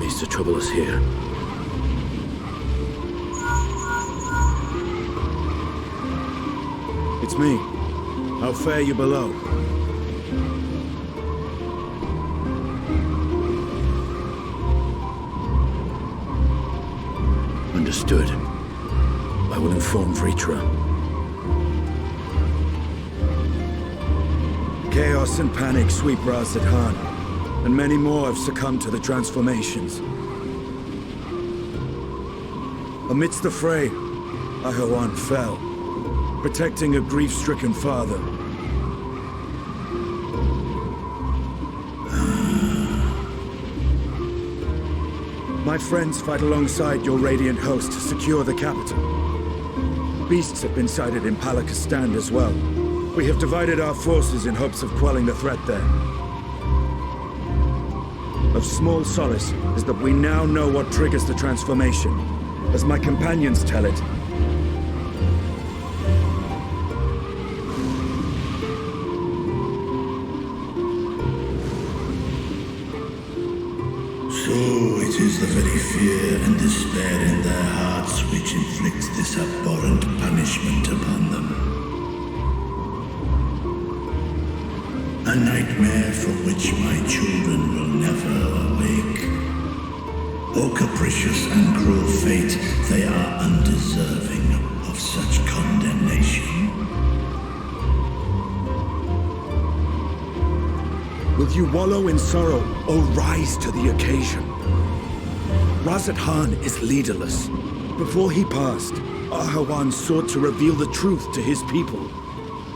these to trouble us here. It's me. How fare you below? Understood. I will inform Vritra. Chaos and panic sweep Raz-At-Han, and many more have succumbed to the transformations. Amidst the fray, Ahawan fell, protecting a grief-stricken father. My friends fight alongside your Radiant host to secure the capital. Beasts have been sighted in Palakistan as well. We have divided our forces in hopes of quelling the threat there. Of small solace is that we now know what triggers the transformation. As my companions tell it, it is the very fear and despair in their hearts which inflicts this abhorrent punishment upon them. A nightmare from which my children will never awake. O capricious and cruel fate, they are undeserving of such condemnation. will you wallow in sorrow or rise to the occasion? Raz-At-Han is leaderless. Before he passed, Ahawan sought to reveal the truth to his people,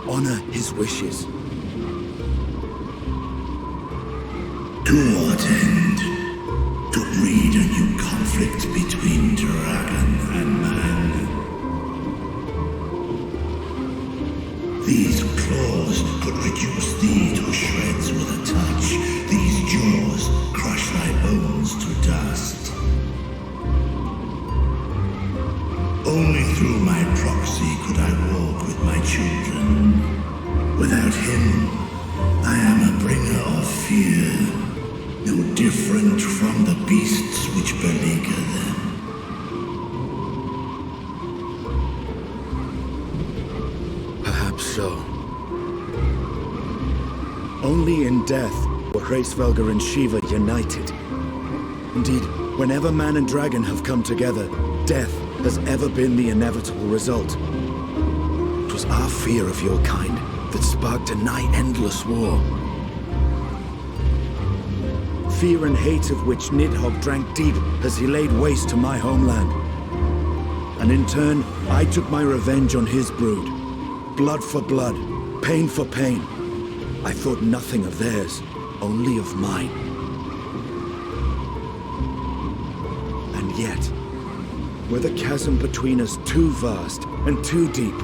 honor his wishes. To what end? To breed a new conflict between dragon and man. These claws could reduce thee to shreds with a touch. These jaws crush thy bones to dust. Only through my proxy could I walk with my children. Without him, I am a bringer of fear, no different from the beasts which beleaguer them. Perhaps so. Only in death were Hraesvelgr and Shiva united. Indeed, whenever man and dragon have come together, death has ever been the inevitable result. It was our fear of your kind that sparked a nigh-endless war. Fear and hate of which Nidhogg drank deep as he laid waste to my homeland. And in turn, I took my revenge on his brood. Blood for blood, pain for pain. I thought nothing of theirs, only of mine. And yet, were the chasm between us too vast and too deep,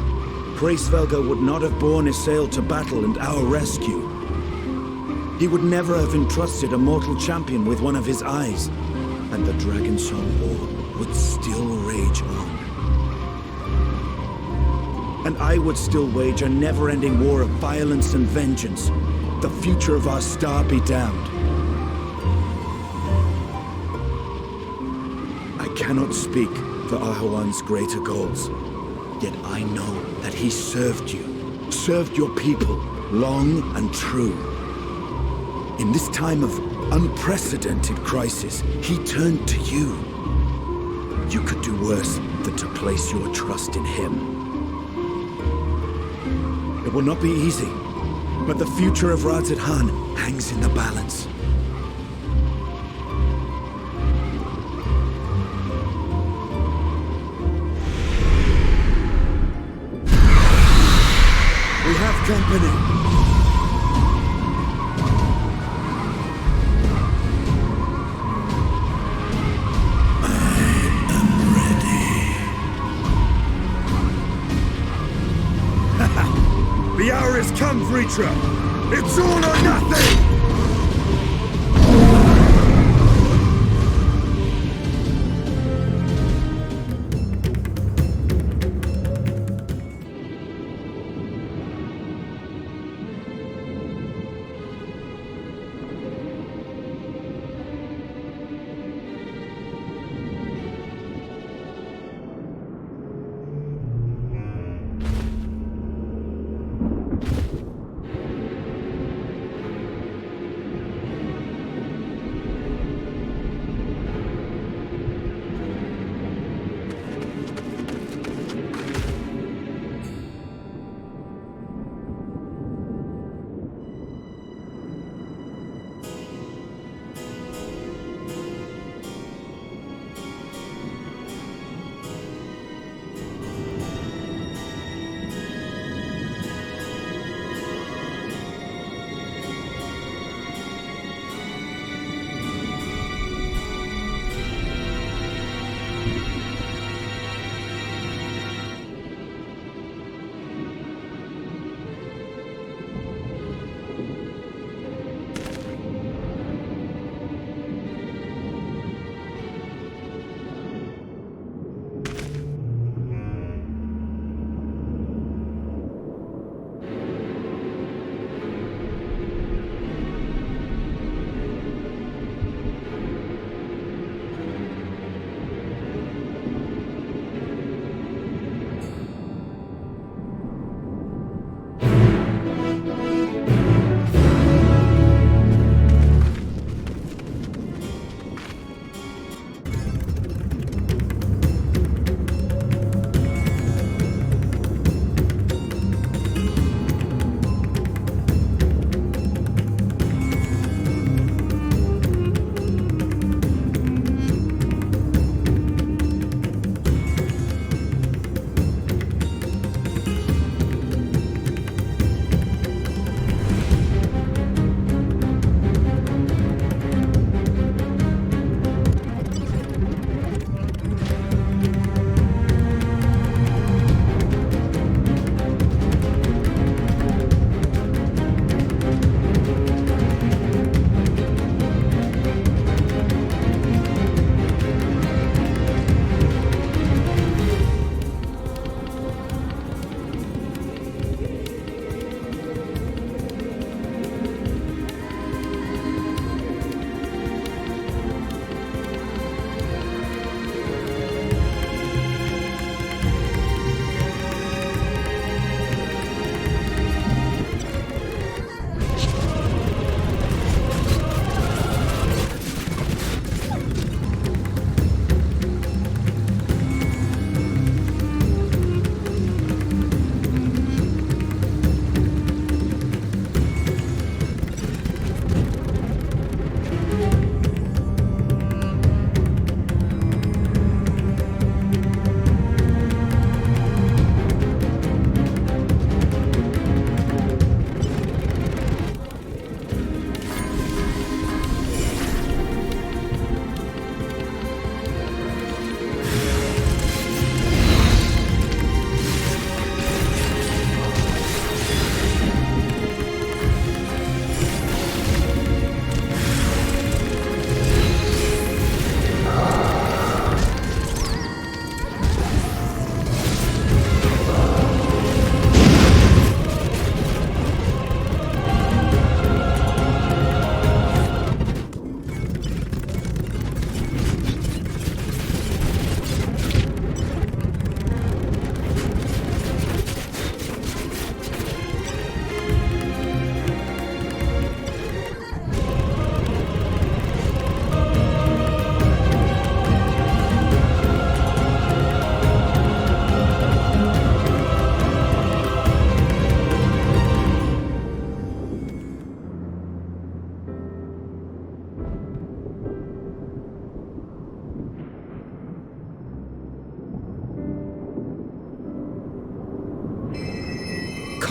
Hraesvelgr would not have borne Isael to battle and our rescue. He would never have entrusted a mortal champion with one of his eyes, and the Dragonsong War would still rage on. And I would still wage a never-ending war of violence and vengeance. The future of our star be damned. I cannot speak for Ahawan's greater goals, yet I know that he served you, served your people, long and true. In this time of unprecedented crisis, he turned to you. You could do worse than to place your trust in him. It will not be easy, but the future of Raz-At-Han hangs in the balance. We have company. The hour has come, Vritra! It's all or nothing!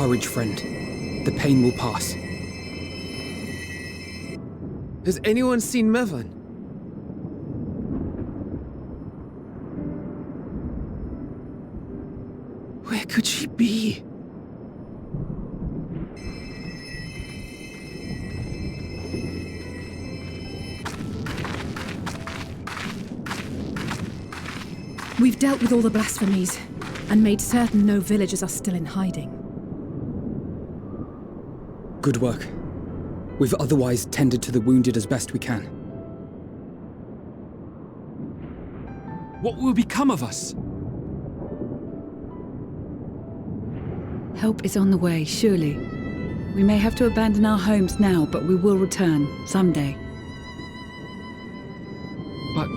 courage, friend. The pain will pass. Has anyone seen Mevan? Where could she be? We've dealt with all the blasphemies, and made certain no villagers are still in hiding. Good work. We've otherwise tended to the wounded as best we can. What will become of us? Help is on the way, surely. We may have to abandon our homes now, but we will return, someday. But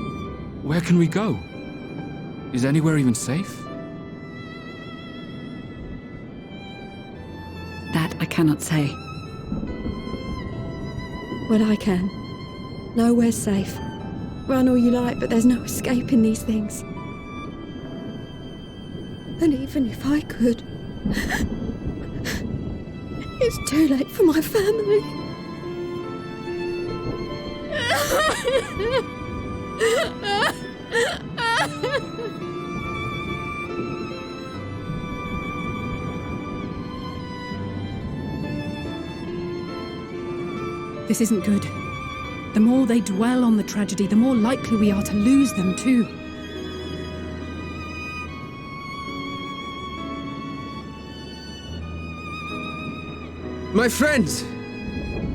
where can we go? Is anywhere even safe? That I cannot say. Well, I can. Nowhere's safe. Run all you like, but there's no escaping these things. And even if I could, it's too late for my family. This isn't good. The more they dwell on the tragedy, the more likely we are to lose them too. My friends!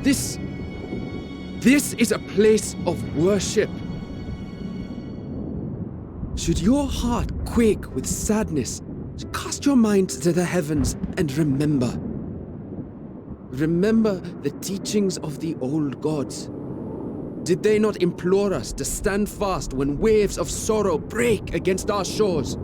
This is a place of worship. Should your heart quake with sadness, cast your mind to the heavens and remember. Remember the teachings of the old gods. Did they not implore us to stand fast when waves of sorrow break against our shores?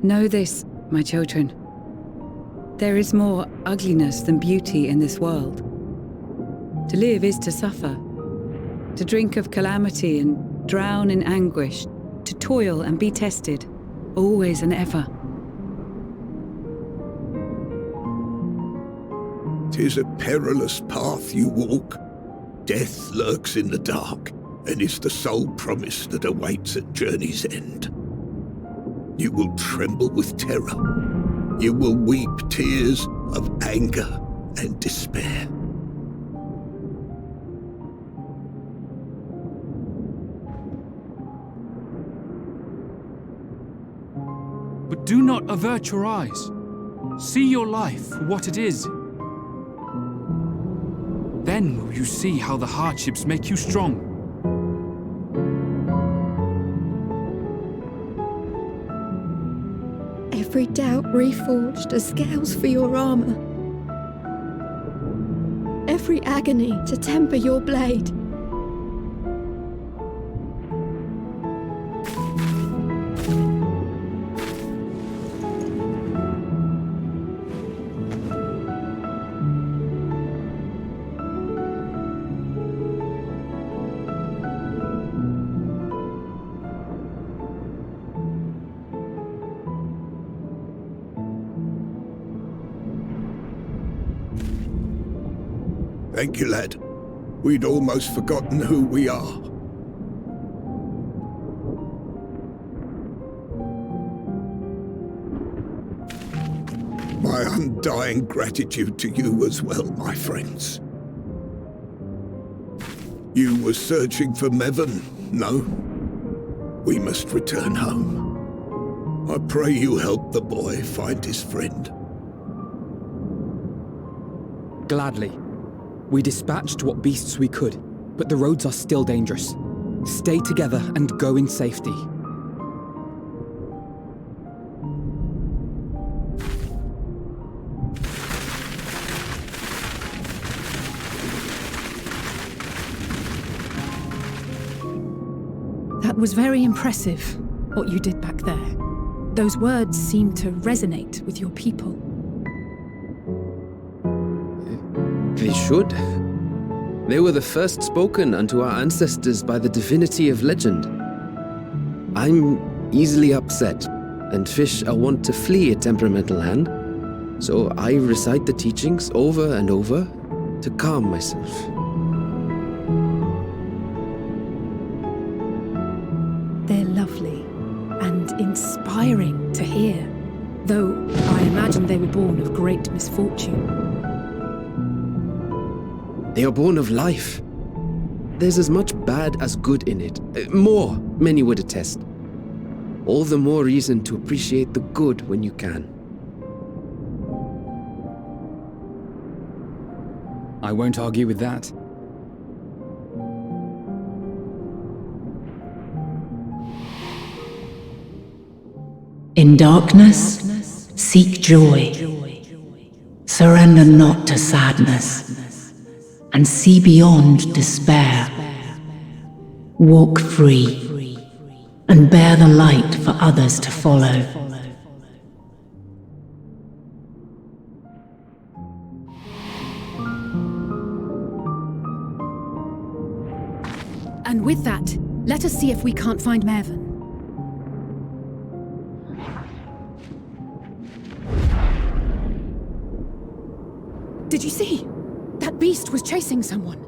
Know this, my children. There is more ugliness than beauty in this world. To live is to suffer. To drink of calamity and drown in anguish. To toil and be tested, always and ever. 'Tis a perilous path you walk. Death lurks in the dark, and is the sole promise that awaits at journey's end. You will tremble with terror. You will weep tears of anger and despair. But do not avert your eyes. See your life for what it is. Then will you see how the hardships make you strong. Every doubt reforged as scales for your armor. Every agony to temper your blade. Thank you, lad. We'd almost forgotten who we are. My undying gratitude to you as well, my friends. You were searching for Mevan, no? We must return home. I pray you help the boy find his friend. Gladly. We dispatched what beasts we could, but the roads are still dangerous. Stay together and go in safety. That was very impressive, what you did back there. Those words seem to resonate with your people. should. They were the first spoken unto our ancestors by the divinity of legend. I'm easily upset, and fish are wont to flee a temperamental hand, so I recite the teachings over and over to calm myself. They're lovely and inspiring to hear, though I imagine they were born of great misfortune. They are born of life. There's as much bad as good in it. More, many would attest. All the more reason to appreciate the good when you can. I won't argue with that. In darkness, seek joy. Surrender not to sadness, and see beyond despair. Walk free, and bear the light for others to follow. And with that, let us see if we can't find Mervyn. Did you see? That beast was chasing someone.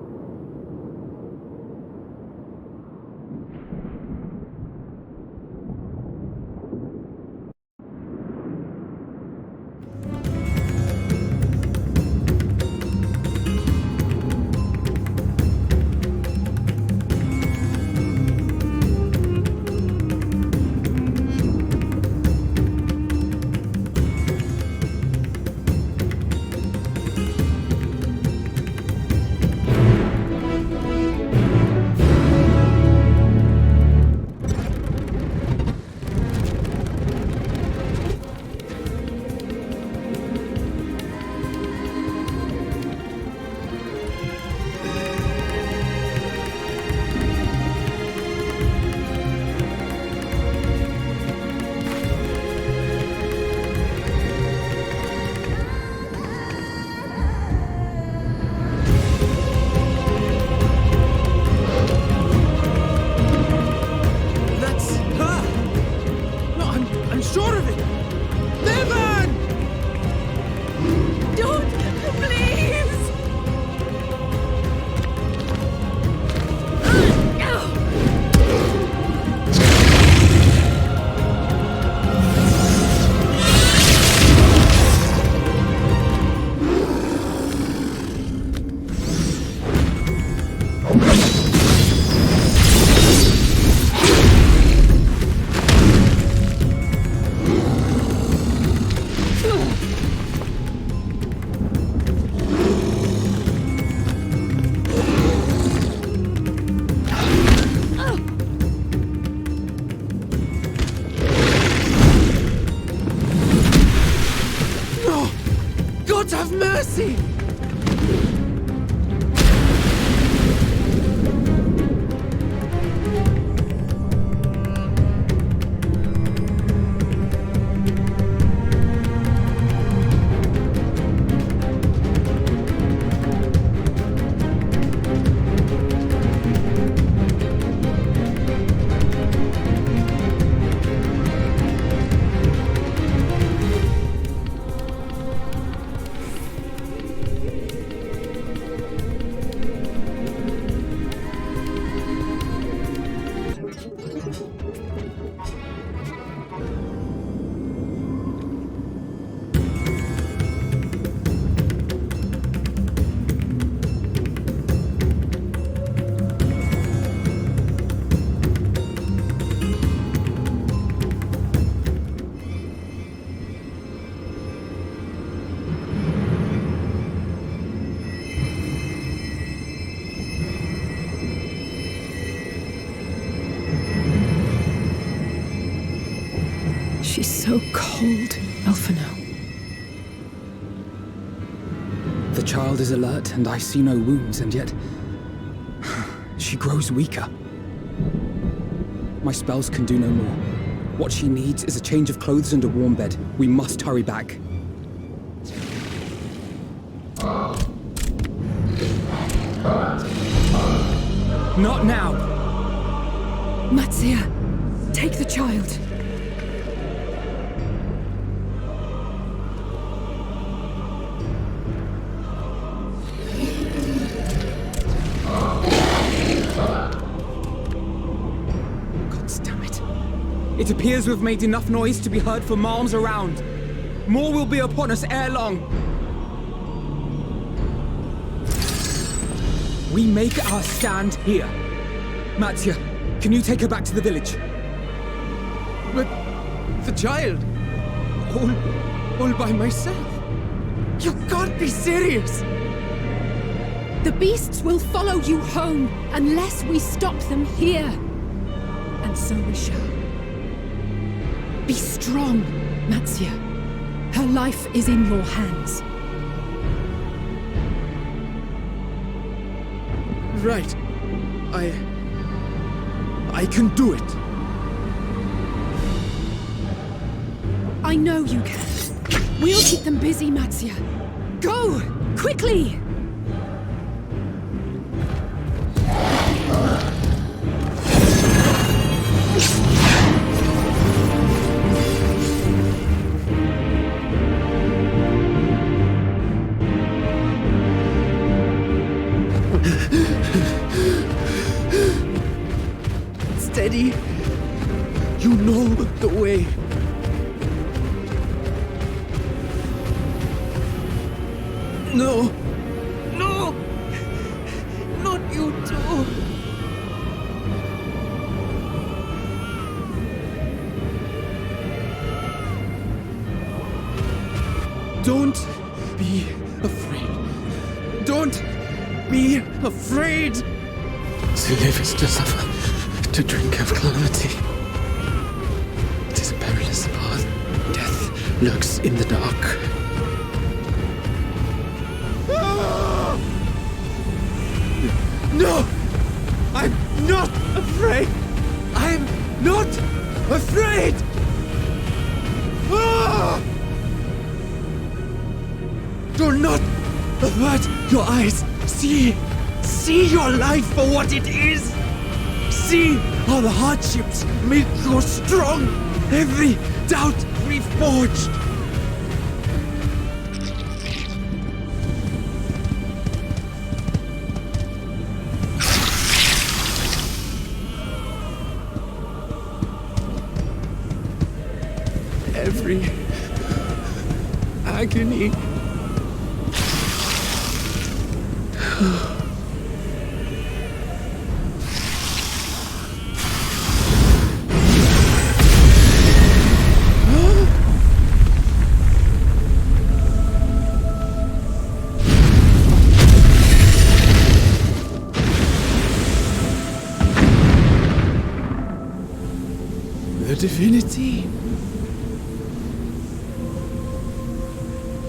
She's so cold, Elfino. The child is alert, and I see no wounds, and yet she grows weaker. My spells can do no more. What she needs is a change of clothes and a warm bed. We must hurry back. Not now! Matzia, take the child. God damn it. It appears we've made enough noise to be heard for miles around. More will be upon us ere long. We make our stand here. Matzia, can you take her back to the village? But the child, all by myself. You can't be serious. The beasts will follow you home unless we stop them here. And so we shall. Be strong, Matzia. Her life is in your hands. Right. I can do it. I know you can. We'll keep them busy, Matzia. Go! Quickly! Steady. You know the way. No! No! Not you too! Don't be afraid. Don't be afraid! To live is to suffer, to drink of calamity. It is a perilous path. Death lurks in the dark. No! I'm not afraid! I'm not afraid! Ah! Do not avert your eyes! See your life for what it is! See how the hardships make you strong! Every doubt reforged! Every agony. The divinity.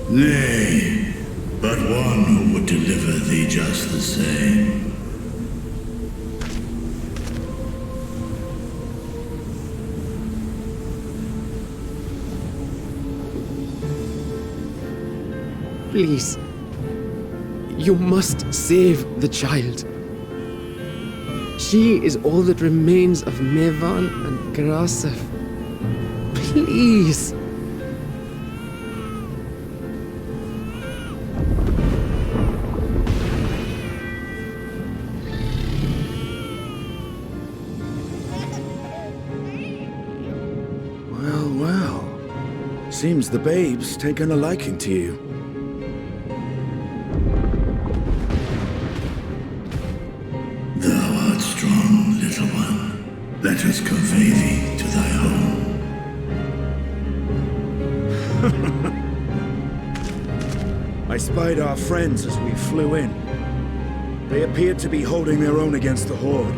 Nay, but one who would deliver thee just the same. Please. You must save the child. She is all that remains of Mevan and Grasef. Please. Well. Seems the babe's taken a liking to you. Thou art strong, little one. Let us convey thee to thy home. I spied our friends as we flew in. They appeared to be holding their own against the Horde.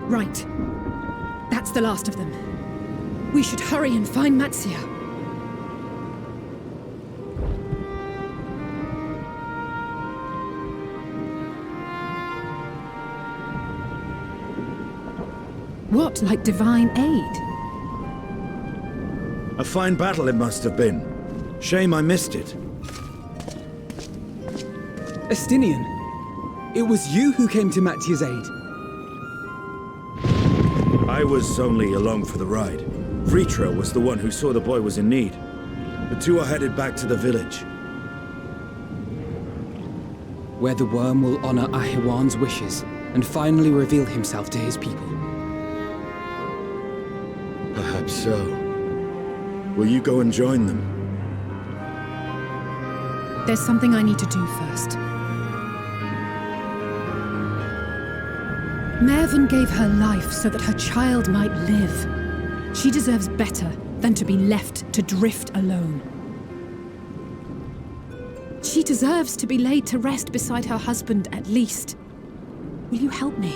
Right. That's the last of them. We should hurry and find Matzia. What, like divine aid? A fine battle it must have been. Shame I missed it. Estinian, it was you who came to Mattia's aid. I was only along for the ride. Vritra was the one who saw the boy was in need. The two are headed back to the village. Where the worm will honor Ahiwan's wishes and finally reveal himself to his people. Perhaps so. Will you go and join them? There's something I need to do first. Mervyn gave her life so that her child might live. She deserves better than to be left to drift alone. She deserves to be laid to rest beside her husband, at least. Will you help me?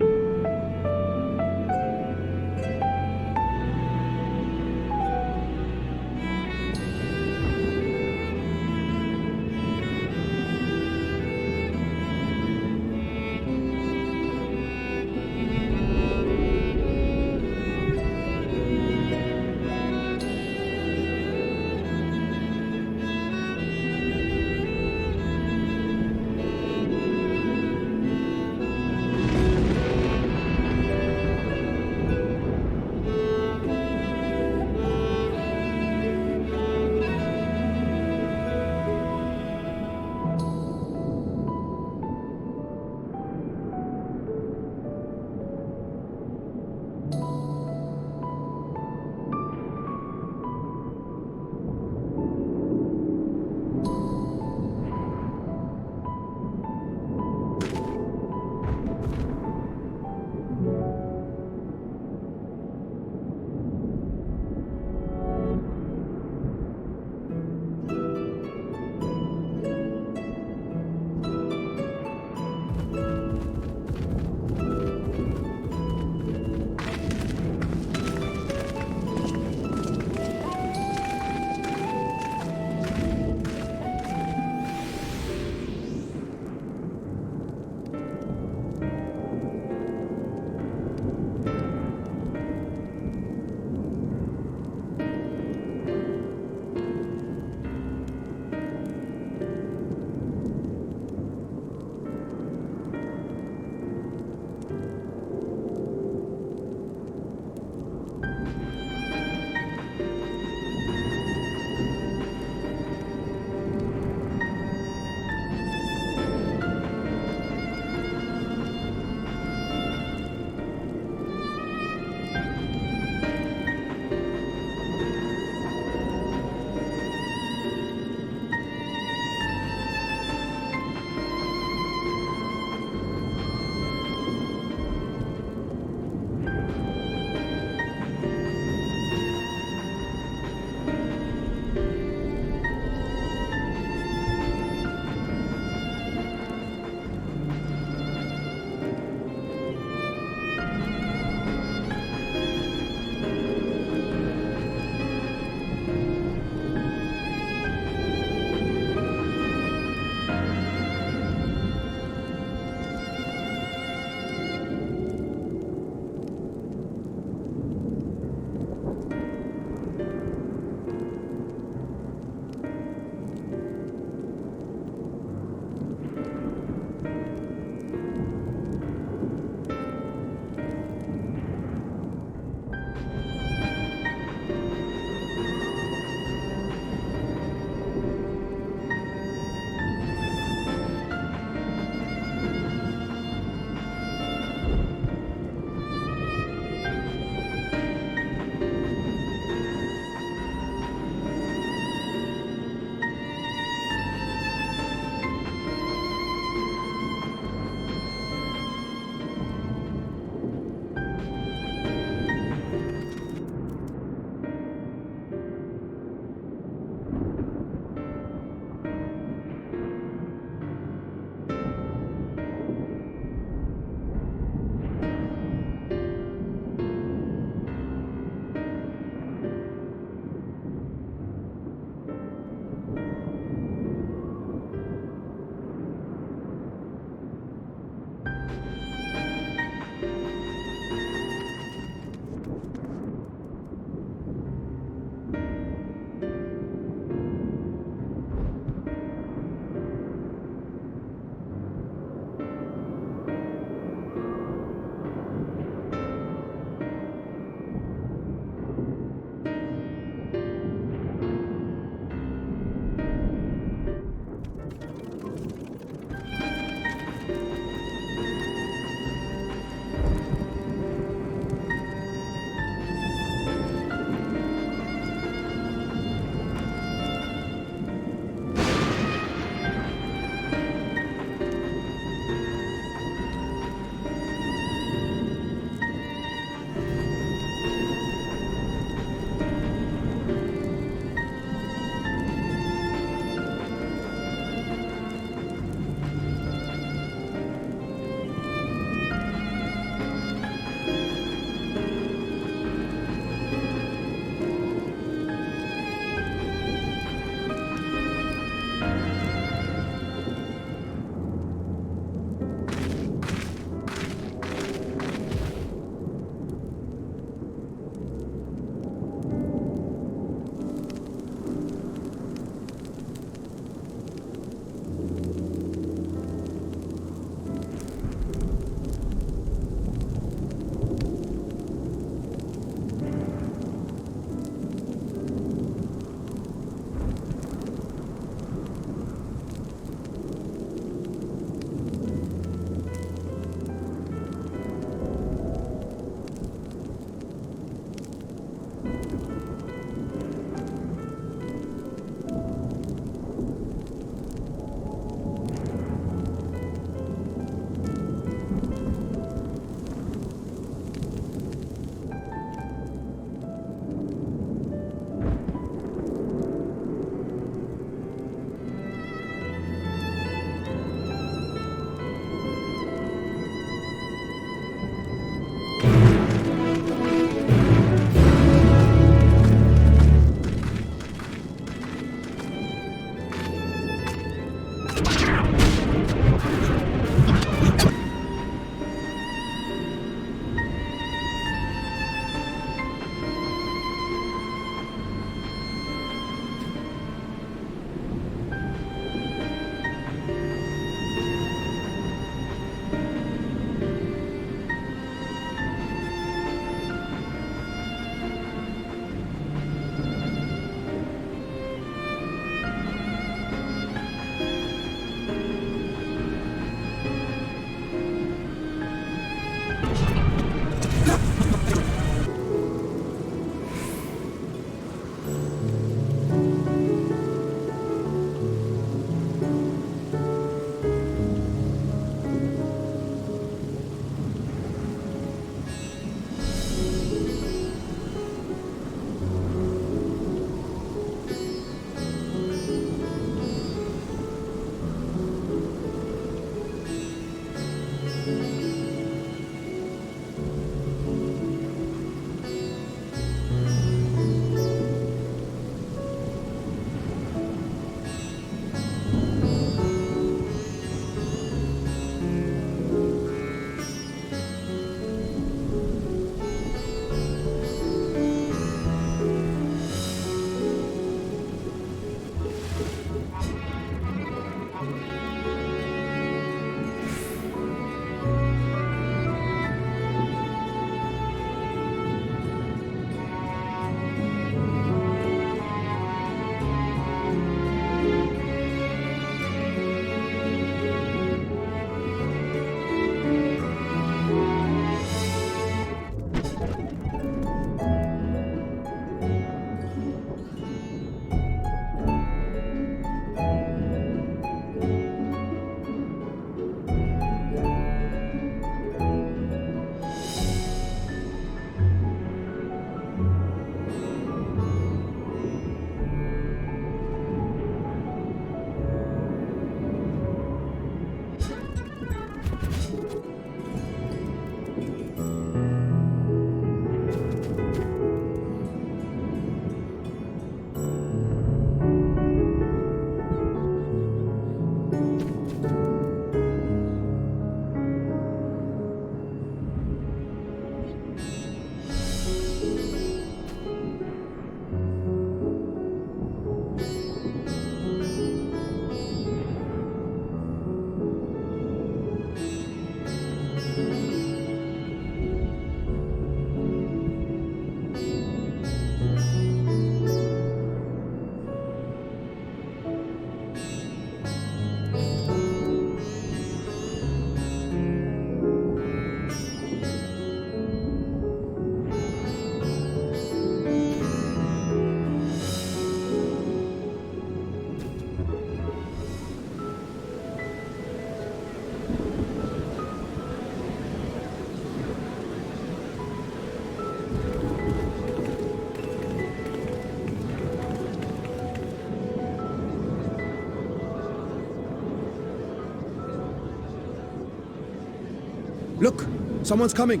Look! Someone's coming!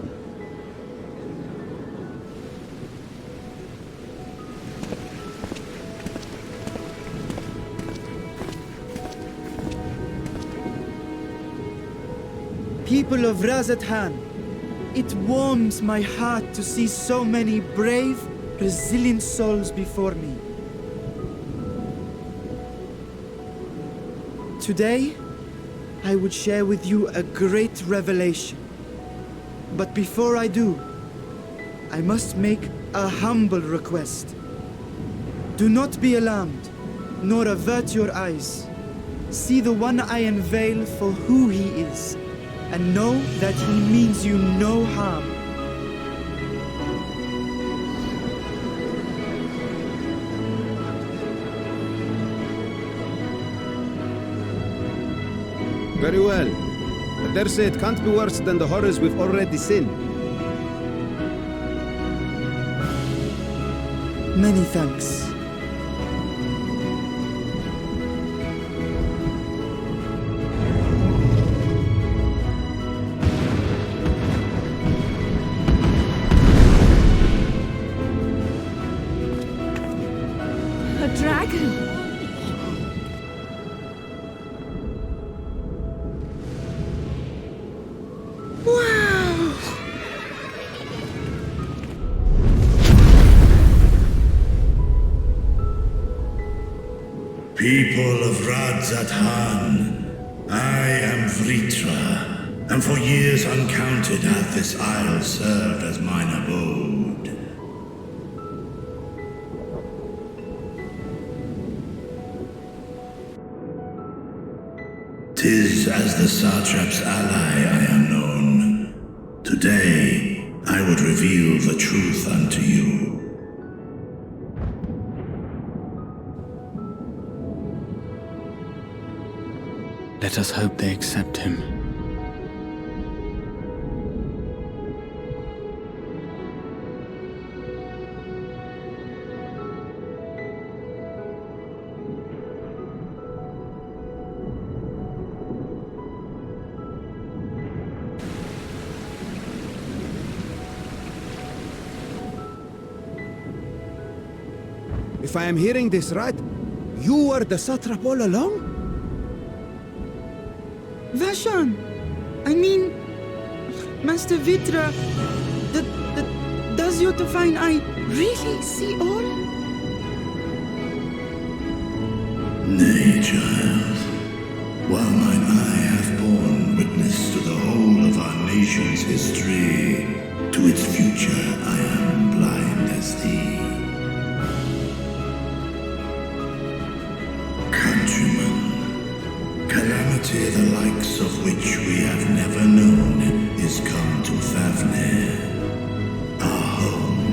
People of Razathan, it warms my heart to see so many brave, resilient souls before me. Today, I would share with you a great revelation. But before I do, I must make a humble request. Do not be alarmed, nor avert your eyes. See the one I unveil for who he is, and know that he means you no harm. Very well. I dare say it can't be worse than the horrors we've already seen. Many thanks. A dragon! Wow! People of Radzathan, I am Vritra, and for years uncounted hath this isle served as mine abode. 'Tis as the Satrap's ally I am known. Today, I would reveal the truth unto you. Let us hope they accept him. If I am hearing this right, you were the satrap all along? Vashan! I mean, Master Vitra, does your divine eye really see all? Nay, child. While mine eye hath borne witness to the whole of our nation's history, to its future I am blind as thee. Countrymen, calamity the likes of which we have never known is come to Fafnir, our home.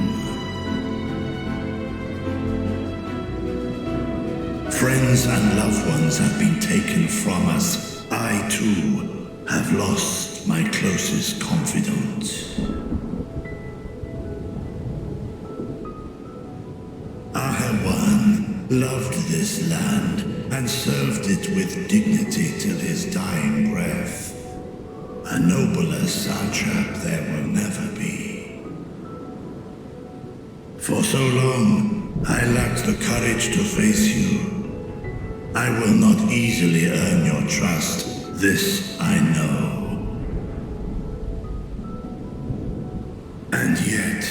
Friends and loved ones have been taken from us. I, too, have lost my closest confidant. Ahawan loved this land and served it with dignity till his dying breath. A nobler satrap there will never be. For so long, I lacked the courage to face you. I will not easily earn your trust, this I know. And yet,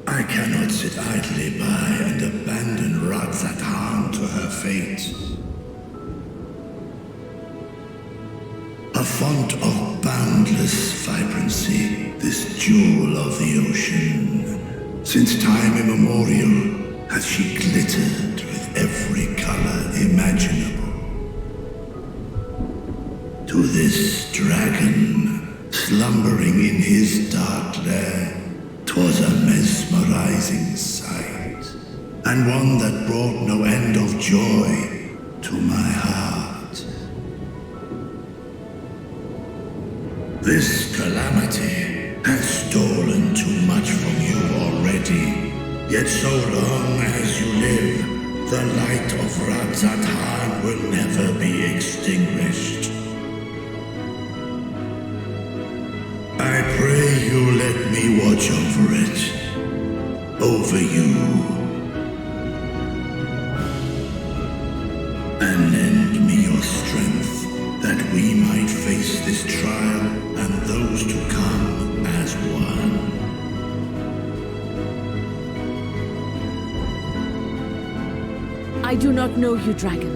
I cannot sit idly by and abandon Radzathan to her fate. A font of boundless vibrancy, this jewel of the ocean. Since time immemorial hath she glittered with every color imaginable. To this dragon, slumbering in his dark lair, 'twas a mesmerizing sight, and one that brought no end of joy to my heart. This calamity has stolen too much from you already, yet so long as you live, the light of Radzathan will never be extinguished. I pray you let me watch over it, over you, and lend me your strength that we might face this trial and those to come as one. I do not know you, dragon,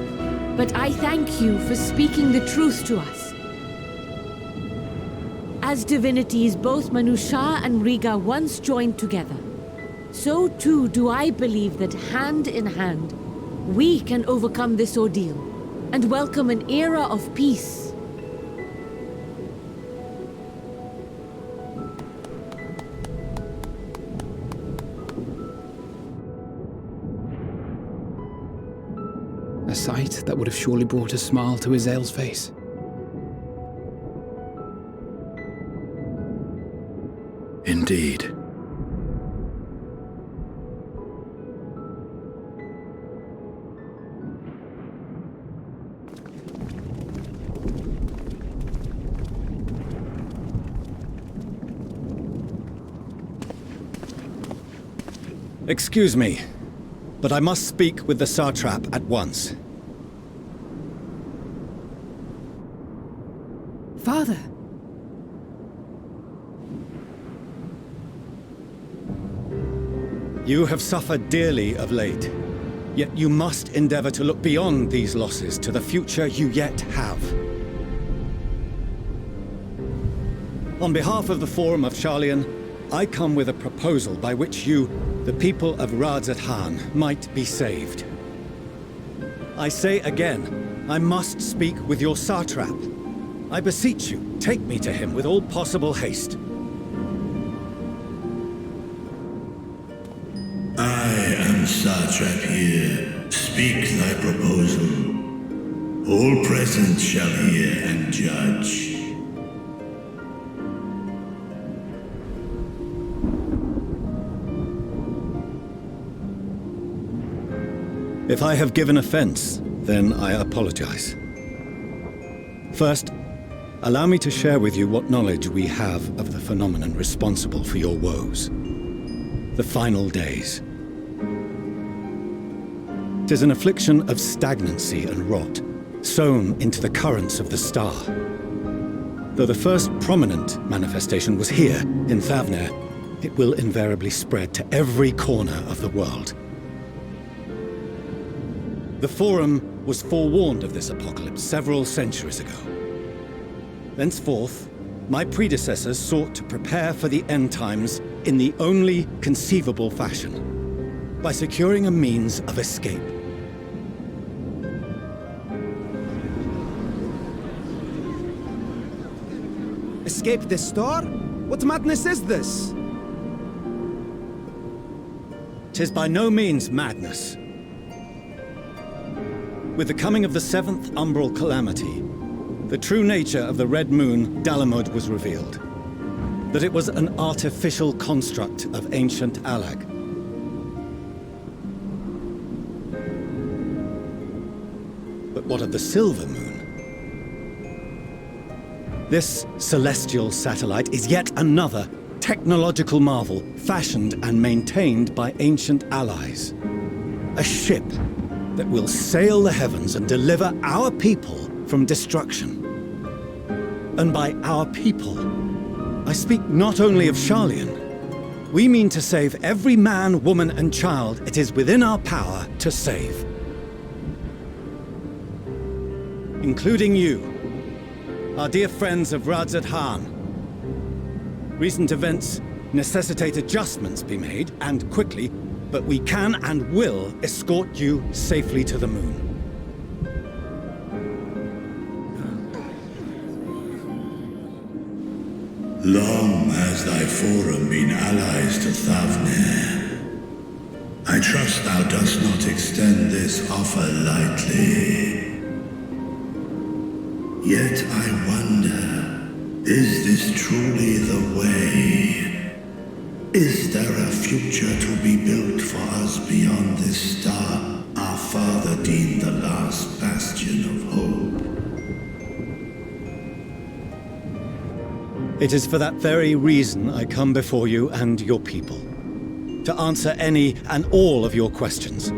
but I thank you for speaking the truth to us. As divinities, both Manusha and Riga once joined together, so too do I believe that hand in hand, we can overcome this ordeal and welcome an era of peace. A sight that would have surely brought a smile to Azael's face. indeed. Excuse me, but I must speak with the Satrap at once. Father! You have suffered dearly of late, yet you must endeavor to look beyond these losses to the future you yet have. On behalf of the Forum of Sharlayan, I come with a proposal by which you, the people of Radzat-Han, might be saved. I say again, I must speak with your Satrap. I beseech you, take me to him with all possible haste. I am Satrap here. Speak thy proposal. All present shall hear and judge. If I have given offense, then I apologize. First, allow me to share with you what knowledge we have of the phenomenon responsible for your woes. The final days. 'Tis an affliction of stagnancy and rot, sown into the currents of the star. Though the first prominent manifestation was here, in Thavner, it will invariably spread to every corner of the world. The Forum was forewarned of this apocalypse several centuries ago. Thenceforth, my predecessors sought to prepare for the end times in the only conceivable fashion, by securing a means of escape. Escape the star? What madness is this? 'Tis by no means madness. With the coming of the 7th umbral calamity, the true nature of the Red Moon Dalamud was revealed. That it was an artificial construct of ancient Alag. But what of the Silver Moon? This celestial satellite is yet another technological marvel fashioned and maintained by ancient allies. A ship that will sail the heavens and deliver our people from destruction. And by our people, I speak not only of Sharlayan. We mean to save every man, woman, and child it is within our power to save. Including you, our dear friends of Radzat-Han. Recent events necessitate adjustments be made, and quickly, but we can and will escort you safely to the moon. Long has thy Forum been allies to Thavner. I trust thou dost not extend this offer lightly. Yet I wonder, is this truly the way? Is there a future to be built for us beyond this star our father deemed the last bastion of hope? It is for that very reason I come before you and your people. To answer any and all of your questions.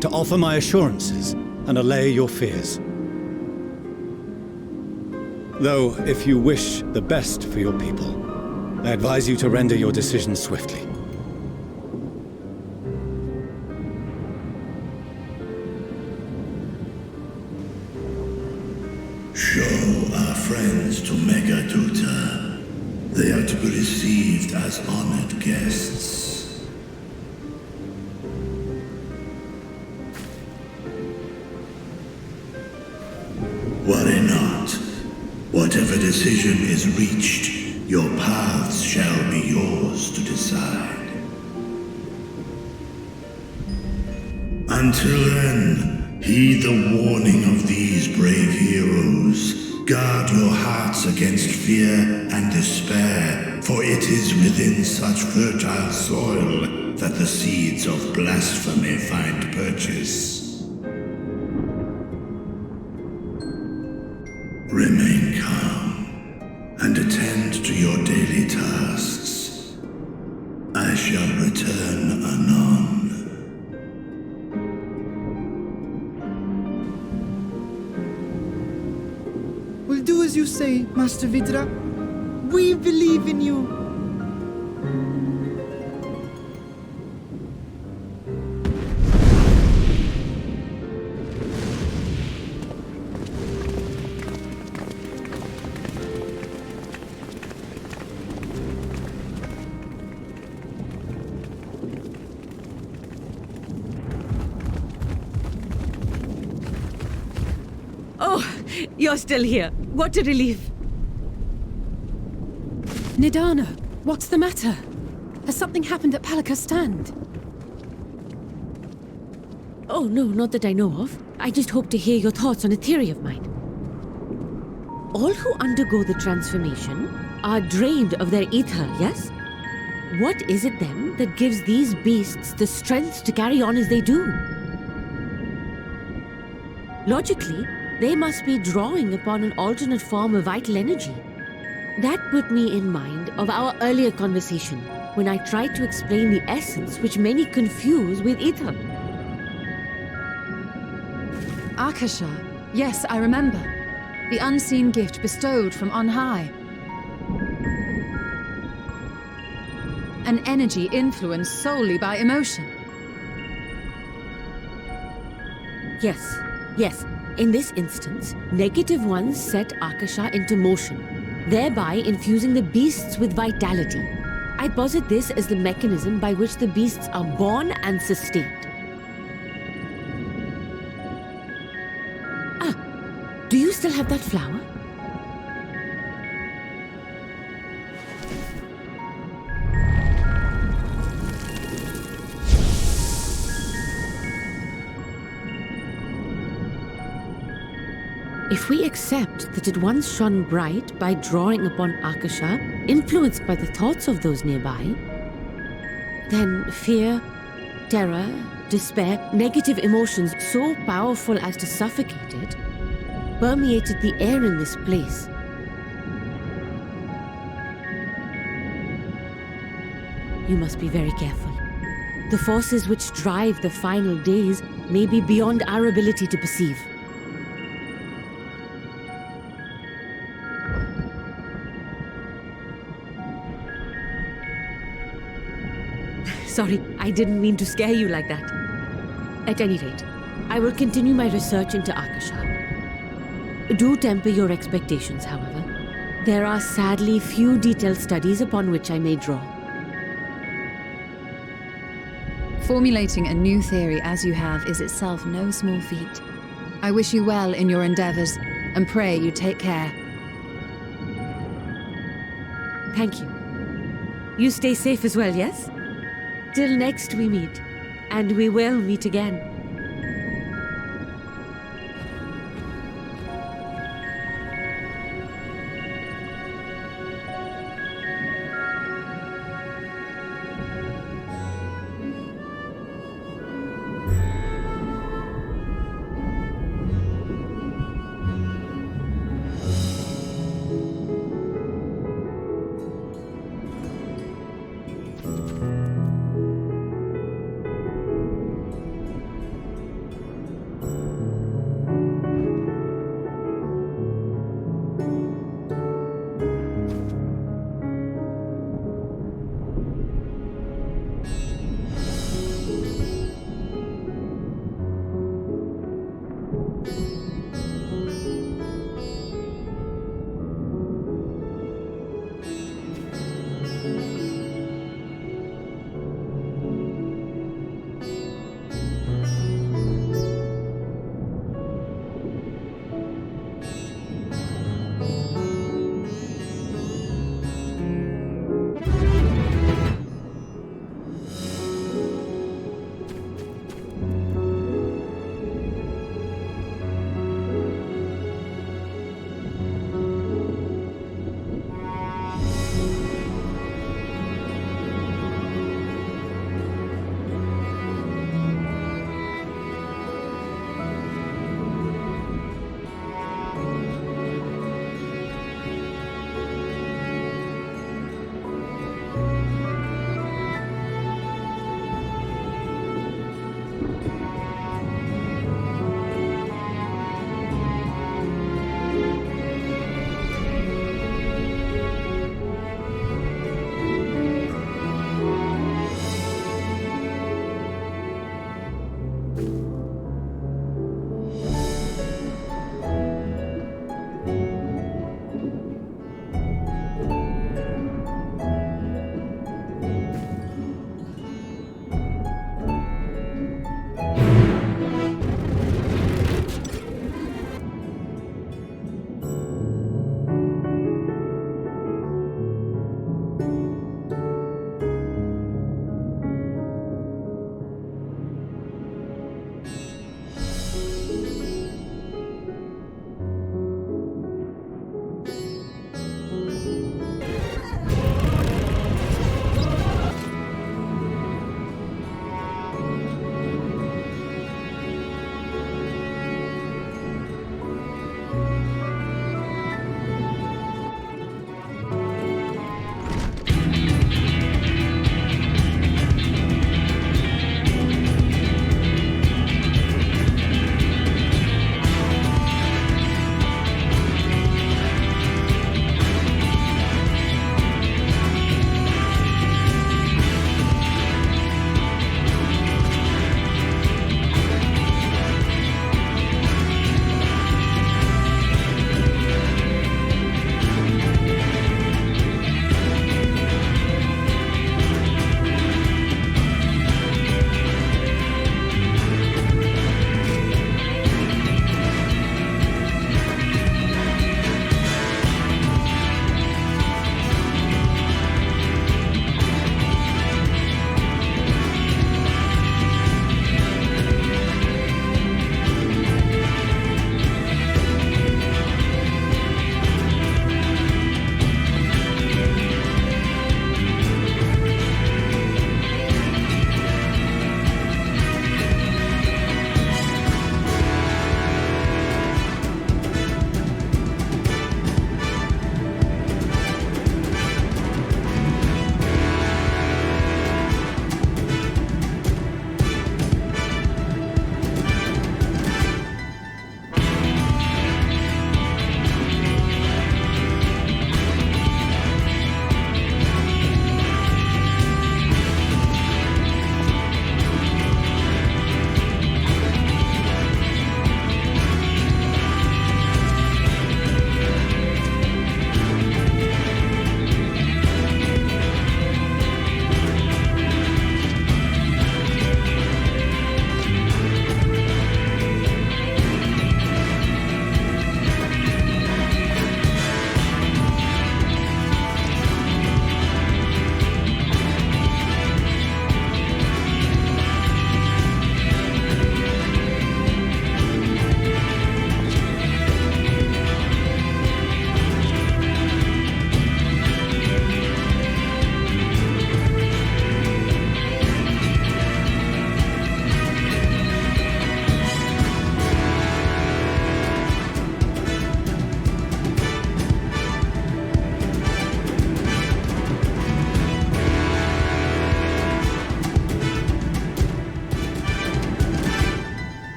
To offer my assurances and allay your fears. Though, if you wish the best for your people, I advise you to render your decision swiftly. Show our friends to Megaduta. They are to be received as honored guests. Worry not. Whatever decision is reached, your paths shall be yours to decide. Until then, heed the warning of these brave heroes. Guard your hearts against fear and despair, for it is within such fertile soil that the seeds of blasphemy find purchase. Remain calm and attend to your daily tasks. I shall return anon. We'll do as you say, Master Vidra. We believe in you. Oh, you're still here. What a relief. Nidana, what's the matter? Has something happened at Palaka's stand? Oh, no, not that I know of. I just hope to hear your thoughts on a theory of mine. All who undergo the transformation are drained of their ether, yes? What is it then that gives these beasts the strength to carry on as they do? Logically, they must be drawing upon an alternate form of vital energy. That put me in mind of our earlier conversation, when I tried to explain the essence which many confuse with ether. Akasha. Yes, I remember. The unseen gift bestowed from on high. An energy influenced solely by emotion. Yes. In this instance, negative ones set Akasha into motion, thereby infusing the beasts with vitality. I posit this as the mechanism by which the beasts are born and sustained. Do you still have that flower? If we accept that it once shone bright by drawing upon Akasha, influenced by the thoughts of those nearby, then fear, terror, despair, negative emotions so powerful as to suffocate it, permeated the air in this place. You must be very careful. The forces which drive the final days may be beyond our ability to perceive. Sorry, I didn't mean to scare you like that. At any rate, I will continue my research into Akasha. Do temper your expectations, however. There are sadly few detailed studies upon which I may draw. Formulating a new theory as you have is itself no small feat. I wish you well in your endeavors, and pray you take care. Thank you. You stay safe as well, yes? Till next we meet, and we will meet again.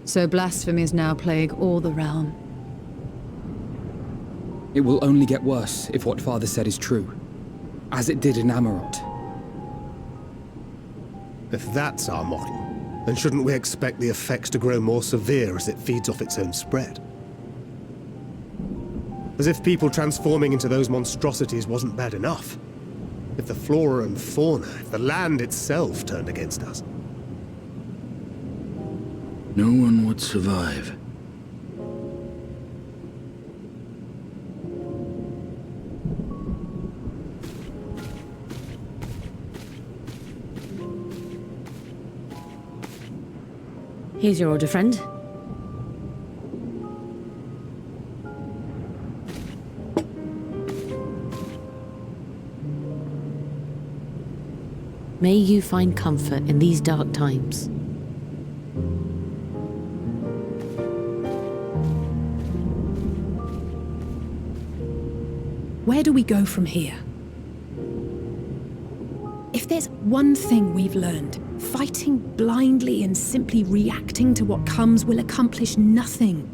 So blasphemies now plague all the realm. It will only get worse if what Father said is true, as it did in Amarot. If that's our model, then shouldn't we expect the effects to grow more severe as it feeds off its own spread? As if people transforming into those monstrosities wasn't bad enough. If the flora and fauna, if the land itself turned against us. No one would survive. Here's your order, friend. May you find comfort in these dark times. Where do we go from here? If there's one thing we've learned, fighting blindly and simply reacting to what comes will accomplish nothing.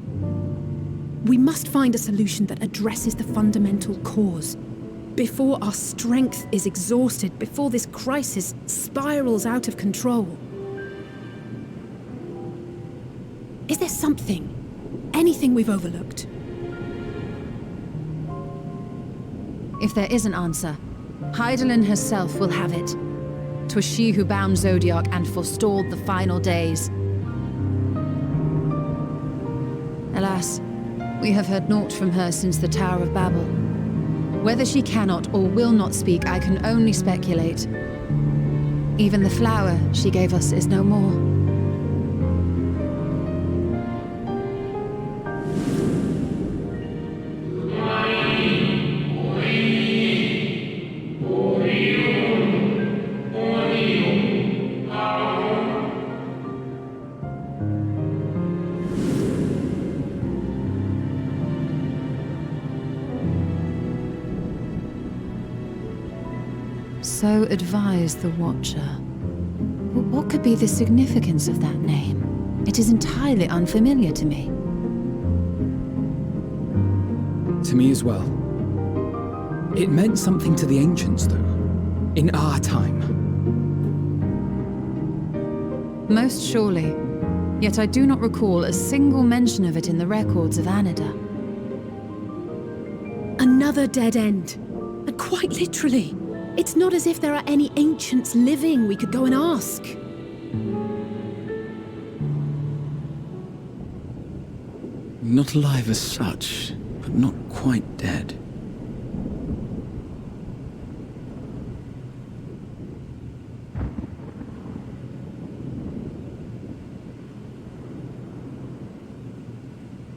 We must find a solution that addresses the fundamental cause. Before our strength is exhausted, before this crisis spirals out of control. Is there something, anything we've overlooked? If there is an answer, Hydaelyn herself will have it. 'Twas she who bound Zodiac and forestalled the final days. Alas, we have heard naught from her since the Tower of Babel. Whether she cannot or will not speak, I can only speculate. Even the flower she gave us is no more. So advised the Watcher. What could be the significance of that name? It is entirely unfamiliar to me. To me as well. It meant something to the ancients, though. In our time. Most surely. Yet I do not recall a single mention of it in the records of Anida. Another dead end. And quite literally. It's not as if there are any ancients living we could go and ask. Not alive as such, but not quite dead.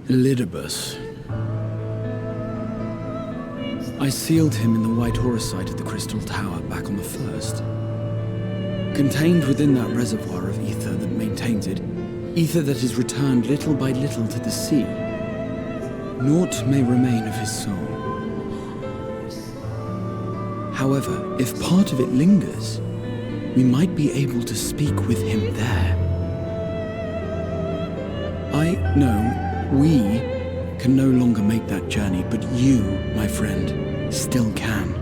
Elidibus. I sealed him in the White Horus site of the Crystal Tower back on the first. Contained within that reservoir of ether that maintains it, ether that is returned little by little to the sea. Naught may remain of his soul. However, if part of it lingers, we might be able to speak with him there. We can no longer make that journey, but you, my friend, still can.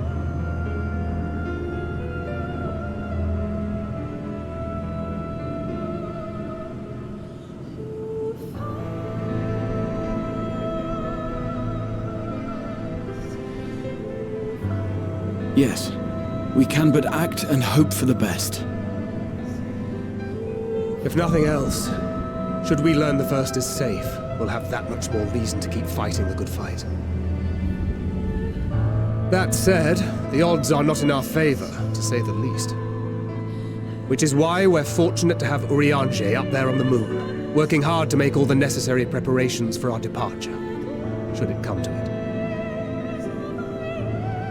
Yes, we can but act and hope for the best. If nothing else, should we learn the First is safe, we'll have that much more reason to keep fighting the good fight. That said, the odds are not in our favor, to say the least. Which is why we're fortunate to have Urianger up there on the moon, working hard to make all the necessary preparations for our departure, should it come to it.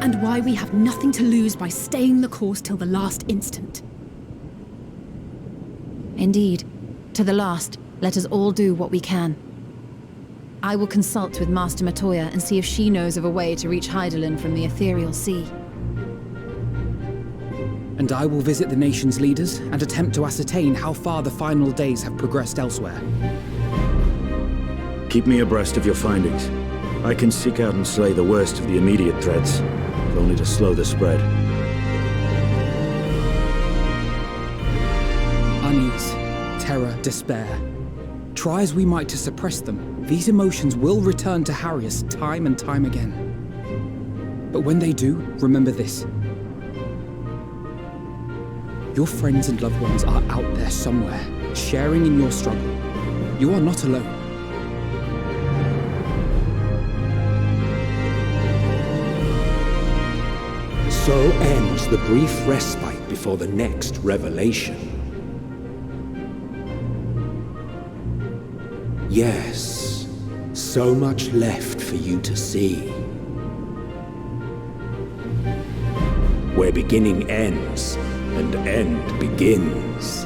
And why we have nothing to lose by staying the course till the last instant. Indeed. To the last, let us all do what we can. I will consult with Master Matoya and see if she knows of a way to reach Hydaelyn from the ethereal sea. And I will visit the nation's leaders and attempt to ascertain how far the final days have progressed elsewhere. Keep me abreast of your findings. I can seek out and slay the worst of the immediate threats, if only to slow the spread. Unease, terror, despair. Try as we might to suppress them, these emotions will return to harry us time and time again. But when they do, remember this. Your friends and loved ones are out there somewhere, sharing in your struggle. You are not alone. So ends the brief respite before the next revelation. Yes, so much left for you to see. Where beginning ends and end begins.